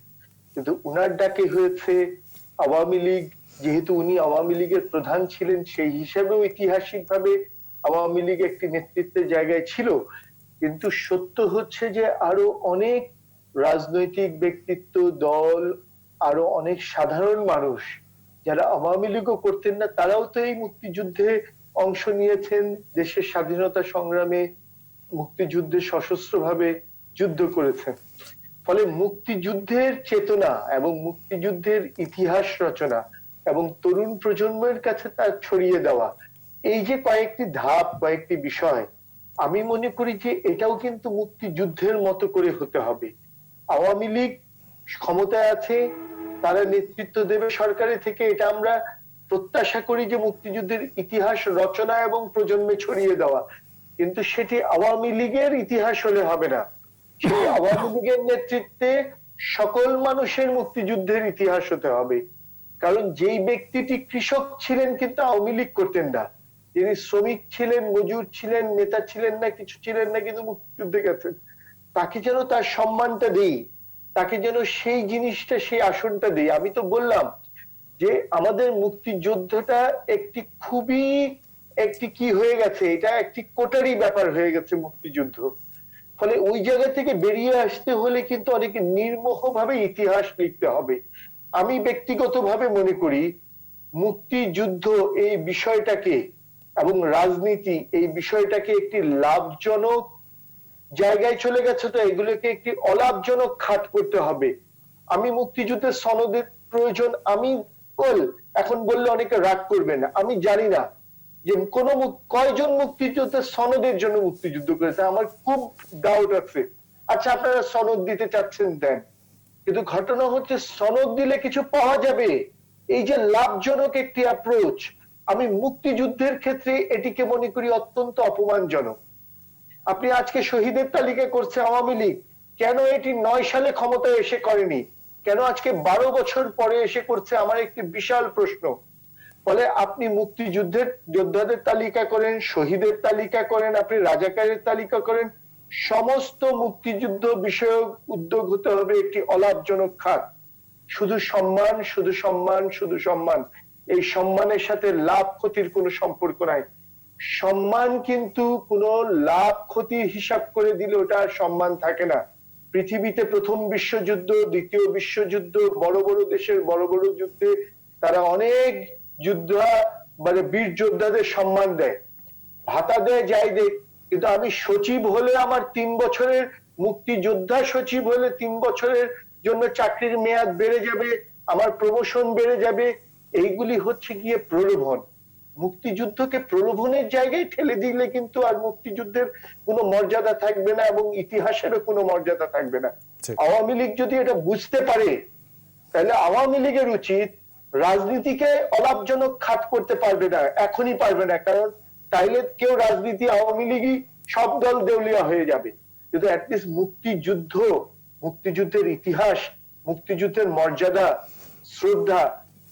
কিন্তু উনার ডাকে হয়েছে। আওয়ামী লীগ, যেহেতু উনি আওয়ামী লীগের প্রধান ছিলেন, সেই হিসাবে ঐতিহাসিক ভাবে আওয়ামী লীগ একটি নেতৃত্বের জায়গায় ছিল। কিন্তু সত্য হচ্ছে যে আরো অনেক রাজনৈতিক ব্যক্তিত্ব, দল, আরো অনেক সাধারণ মানুষ যারা আওয়ামী লীগও করতেন না, তারাও তো এই মুক্তিযুদ্ধে অংশ নিয়েছেন, দেশের স্বাধীনতা সংগ্রামে, মুক্তিযুদ্ধে সশস্ত্রভাবে যুদ্ধ করেছেন। ফলে মুক্তিযুদ্ধের চেতনা এবং মুক্তিযুদ্ধের ইতিহাস রচনা এবং তরুণ প্রজন্মের কাছে তা ছড়িয়ে দেওয়া, এই যে কয়েকটি ধাপ, কয়েকটি বিষয়, আমি মনে করি যে এটাও কিন্তু মুক্তিযুদ্ধের মতো করে হতে হবে। আওয়ামী লীগ ক্ষমতায় আছে, তারা নেতৃত্ব দেবে সরকারে থেকে, এটা আমরা প্রত্যাশা করি যে মুক্তিযুদ্ধের ইতিহাস রচনা এবং প্রজন্মে ছড়িয়ে দেওয়া, কিন্তু সেটি আওয়ামী লীগের ইতিহাস হলে হবে না। সেই আওয়ামী লীগের নেতৃত্বে সকল মানুষের মুক্তিযুদ্ধের ইতিহাস হতে হবে। কারণ যেই ব্যক্তিটি কৃষক ছিলেন কিন্তু আওয়ামী লীগ করতেন না, যিনি শ্রমিক ছিলেন, মজুর ছিলেন, নেতা ছিলেন না, কিছু ছিলেন না, কিন্তু মুক্তিযুদ্ধে গেছেন, তাকে যেন তার সম্মানটা দেই, তাকে যেন সেই জিনিসটা, সেই আসনটা দেই। আমি তো বললাম যে আমাদের মুক্তিযুদ্ধটা একটি খুবই কি হয়ে গেছে, এটা একটি কোটারি ব্যাপার হয়ে গেছে মুক্তিযুদ্ধ। ফলে ওই জায়গা থেকে বেরিয়ে আসতে হলে কিন্তু অনেকে নির্মোহ ভাবে ইতিহাস লিখতে হবে। আমি ব্যক্তিগতভাবে মনে করি মুক্তিযুদ্ধ এই বিষয়টাকে এবং রাজনীতি এই বিষয়টাকে একটি লাভজনক জায়গায় চলে গেছে, তো এগুলোকে একটি অলাভজনক খাত করতে হবে। আমি মুক্তিযুদ্ধের সনদের প্রয়োজন আমি এখন বললে অনেকে রাগ করবে না, আমি জানি না যে কয়জন মুক্তিযুদ্ধের সনদের জন্য মুক্তিযুদ্ধ করেছে, আমার খুব ডাউট আছে। আচ্ছা, আপনারা সনদ দিতে চাচ্ছেন দেন, কিন্তু ঘটনা হচ্ছে সনদ দিলে কিছু পাওয়া যাবে, এই যে লাভজনক একটি অ্যাপ্রোচ, আমি মুক্তিযুদ্ধের ক্ষেত্রে এটিকে মনে করি অত্যন্ত অপমানজনক। আপনি আজকে শহীদের তালিকা করছে আওয়ামী লীগ, কেন এটি 9 সালে ক্ষমতায় এসে করেনি, কেন আজকে 12 বছর পরে এসে করছে, আমার একটি বিশাল প্রশ্ন। ফলে আপনি মুক্তিযুদ্ধের যোদ্ধাদের তালিকা করেন, শহীদের তালিকা করেন, আপনি রাজাকারের তালিকা করেন, সমস্ত মুক্তিযুদ্ধ বিষয়ক উদ্যোগ হতে হবে একটি অলাভজনক খাত। শুধু সম্মান, শুধু সম্মান, শুধু সম্মান, এই সম্মানের সাথে লাভ ক্ষতির কোনো সম্পর্ক নাই। সম্মান কিন্তু কোনো লাভ ক্ষতির হিসাব করে দিলে ওটা আর সম্মান থাকে না। পৃথিবীতে প্রথম বিশ্বযুদ্ধ, দ্বিতীয় বিশ্বযুদ্ধ, বড় বড় দেশের বড় বড় যুদ্ধে তারা অনেক যোদ্ধা মানে বীর যোদ্ধাদের সম্মান দেয়, ভাতা দেয়, যাই দেয়। কিন্তু আমি সচিব হলে আমার 3 বছরের, মুক্তিযোদ্ধা সচিব হলে 3 বছরের জন্য চাকরির মেয়াদ বেড়ে যাবে, আমার প্রমোশন বেড়ে যাবে। এইগুলি হচ্ছে গিয়ে প্রলোভন। মুক্তিযুদ্ধকে প্রলোভনের জায়গায় ঠেলে দিলে কিন্তু আর মুক্তিযুদ্ধের কোনো মর্যাদা থাকবে না এবং ইতিহাসেরও কোনো মর্যাদা থাকবে না। আওয়ামী লীগ যদি এটা বুঝতে পারে, তাহলে আওয়ামী লীগের উচিত রাজনীতিকে অলাভজনক খাত করতে পারবে না, এখনই পারবে না, কারণ তাইলে কেউ রাজনীতি, আওয়ামী লীগই সব দল দেউলিয়া হয়ে যাবে। কিন্তু অ্যাটলিস্ট মুক্তিযুদ্ধ, মুক্তিযুদ্ধের ইতিহাস, মুক্তিযুদ্ধের মর্যাদা, শ্রদ্ধা,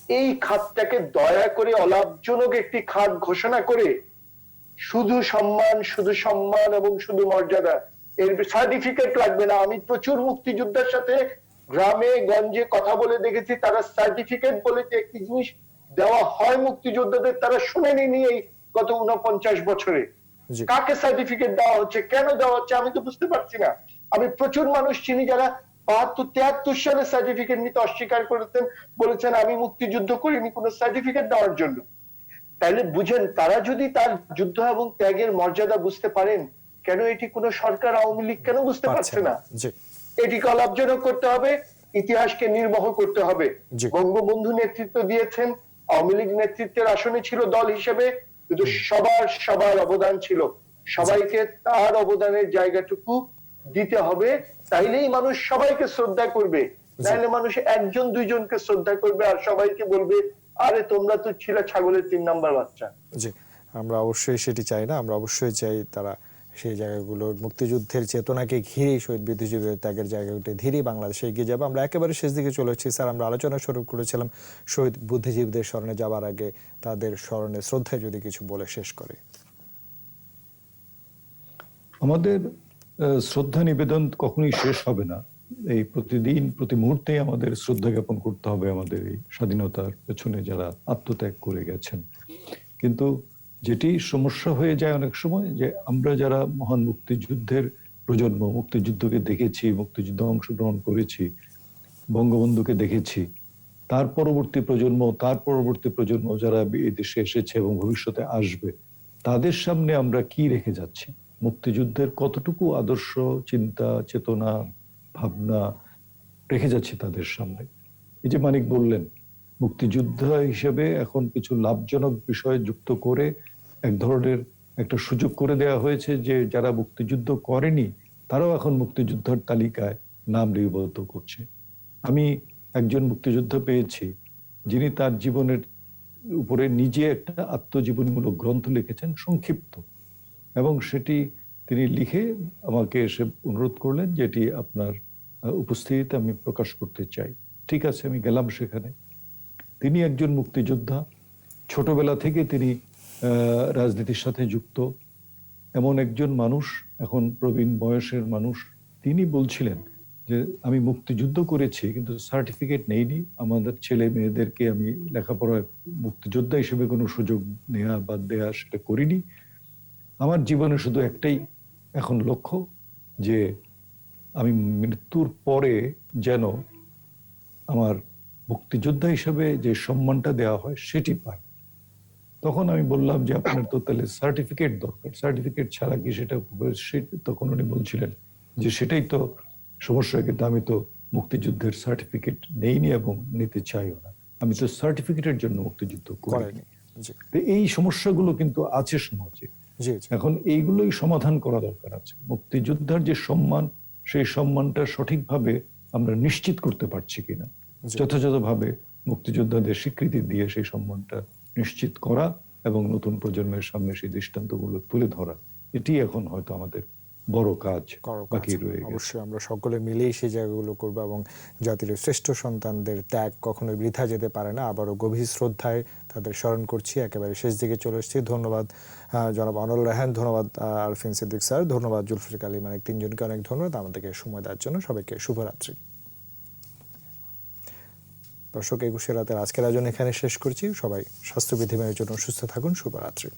এই খাতটাকে দয়া করে অলাভজনক একটি খাত ঘোষণা করে শুধু সম্মান, শুধু সম্মান এবং শুধু মর্যাদা, এর সার্টিফিকেট লাগবে না। আমি প্রচুর মুক্তিযোদ্ধার সাথে গ্রামে গঞ্জে কথা বলে দেখেছি, তারা সার্টিফিকেট বলে যে একটি জিনিস দেওয়া হয় মুক্তিযোদ্ধাদের, তারা শুনেনি নিয়ে গত 49 বছরে। কাকে সার্টিফিকেট দেওয়া হচ্ছে, কেন দেওয়া হচ্ছে, আমি তো বুঝতে পারছি না। আমি প্রচুর মানুষ চিনি যারা 72-73 সালে সার্টিফিকেট নিতে অস্বীকার করেছেন, বলেছেন আমি মুক্তিযুদ্ধ করিনি কোনো সার্টিফিকেট দেওয়ার জন্য। তাইলে বুঝেন, তারা যদি তার যুদ্ধ এবং ত্যাগের মর্যাদা বুঝতে পারেন, কেন এটি কোন সরকার, আওয়ামী লীগ কেন বুঝতে পারছে না? এটিকে অলাভজনক করতে হবে, ইতিহাসকে নির্বহ করতে হবে। বঙ্গবন্ধু নেতৃত্ব দিয়েছেন, আওয়ামী লীগ নেতৃত্বের আসনে ছিল দল হিসেবে, কিন্তু সবার অবদান ছিল, সবাইকে তার অবদানের জায়গাটুকু দিতে হবে, তাইলেই মানুষ সবাইকে শ্রদ্ধা করবে। নাহলে মানুষ 1-2জনকে শ্রদ্ধা করবে আর সবাইকে বলবে আরে তোমরা তো ছিল ছাগলের 3 নাম্বার বাচ্চা। জি, আমরা অবশ্যই সেটি চাই না, আমরা অবশ্যই চাই তারা সেই জায়গাগুলোর মুক্তিযুদ্ধের চেতনাকে ঘিরে, শহীদ বুদ্ধিজীবীদের ত্যাগের জায়গাগুলো ধীরে বাংলাদেশে এগিয়ে যাবে। আমরা একেবারে শেষ দিকে চলে এসেছি স্যার, আমরা আলোচনা শুরু করেছিলাম শহীদ বুদ্ধিজীবীদের স্মরণে যাওয়ার আগে তাদের স্মরণে শ্রদ্ধায় যদি কিছু বলে শেষ করে। আমাদের শ্রদ্ধা নিবেদন কখনোই শেষ হবে না, এই প্রতিদিন প্রতি মুহূর্তে আমাদের শ্রদ্ধা জ্ঞাপন করতে হবে আমাদের এই স্বাধীনতার পেছনে যারা আত্মত্যাগ করে গেছেন। কিন্তু যেটি সমস্যা হয়ে যায় অনেক সময়, যে আমরা যারা মহান মুক্তিযুদ্ধের প্রজন্ম, মুক্তিযুদ্ধকে দেখেছি, মুক্তিযুদ্ধে অংশগ্রহণ করেছি, বঙ্গবন্ধুকে দেখেছি, তার পরবর্তী প্রজন্ম যারা এই দেশে এসেছে এবং ভবিষ্যতে আসবে, তাদের সামনে আমরা কি রেখে যাচ্ছি? মুক্তিযুদ্ধের কতটুকু আদর্শ, চিন্তা, চেতনা, ভাবনা রেখে যাচ্ছি তাদের সামনে? এই যে মানিক বললেন, মুক্তিযুদ্ধ হিসেবে এখন কিছু লাভজনক বিষয় যুক্ত করে এক ধরনের একটা সুযোগ করে দেওয়া হয়েছে যে যারা মুক্তিযুদ্ধ করেনি তারাও এখন মুক্তিযোদ্ধার তালিকায় নাম লিপিবদ্ধ করছে। আমি একজন মুক্তিযোদ্ধা পেয়েছি যিনি তার জীবনের উপরে নিজে একটা আত্মজীবনীমূলক গ্রন্থ লিখেছেন, সংক্ষিপ্ত, এবং সেটি তিনি লিখে আমাকে এসে অনুরোধ করলেন যেটি আপনার উপস্থিতিতে আমি প্রকাশ করতে চাই। ঠিক আছে, আমি গেলাম সেখানে। তিনি একজন মুক্তিযোদ্ধা, ছোটবেলা থেকে তিনি রাজনীতির সাথে যুক্ত, এমন একজন মানুষ, এখন প্রবীণ বয়সের মানুষ। তিনি বলছিলেন যে আমি মুক্তিযুদ্ধ করেছি কিন্তু সার্টিফিকেট নেইনি, আমাদের ছেলে মেয়েদেরকে আমি লেখাপড়ায় মুক্তিযোদ্ধা হিসেবে কোনো সুযোগ নেওয়া বা দেয়া সেটা করিনি। আমার জীবনে শুধু একটাই এখন লক্ষ্য, যে আমি মৃত্যুর পরে যেন আমার মুক্তিযোদ্ধা হিসেবে যে সম্মানটা দেওয়া হয় সেটি পায়। তখন আমি বললাম যে আপনার তো তাহলে সার্টিফিকেট দরকার, সার্টিফিকেট ছাড়া কি সেটা তখন উনি বলছিলেন যে সেটাই তো সমস্যা, কিন্তু আমি তো মুক্তিযুদ্ধের সার্টিফিকেট নেইনি এবং নিতে চাইও না, আমি তো সার্টিফিকেটের জন্য মুক্তিযুদ্ধ করিনি। করেনি। জি তো এই সমস্যাগুলো কিন্তু আছে সমাজে। জি জি এখন এইগুলোই সমাধান করা দরকার আছে। মুক্তিযোদ্ধার যে সম্মান, সেই সম্মানটা সঠিকভাবে আমরা নিশ্চিত করতে পারছি কিনা, জি। যথাযথভাবে মুক্তিযোদ্ধাদের স্বীকৃতি দিয়ে সেই সম্মানটা নিশ্চিত করা এবং নতুন প্রজন্মের সামনে সেই দৃষ্টান্তগুলো তুলে ধরা, এটি এখন হয়তো আমাদের বড় কাজ করো কাজ। বাকি রয়ে গেছে। অবশ্যই আমরা সকলে মিলেই সেই জায়গাগুলো করব এবং জাতির শ্রেষ্ঠ সন্তানদের ত্যাগ কখনোই বৃথা যেতে পারে না। আবারও গভীর শ্রদ্ধায় তাদের স্মরণ করছি। একেবারে শেষ দিকে চলে এসেছি। ধন্যবাদ জনাব অনল রায়হান, ধন্যবাদ আরফিন সিদ্দিক স্যার, ধন্যবাদ জুলফিকার আলী মানিক, তিনজনকে অনেক ধন্যবাদ আমাদেরকে সময় দেওয়ার জন্য। সবাইকে শুভরাত্রি। দর্শক, 21 রাতের আজকের আয়োজন এখানে শেষ করছি। সবাই স্বাস্থ্যবিধি মেনে চলুন, সুস্থ থাকুন। শুভরাত্রি।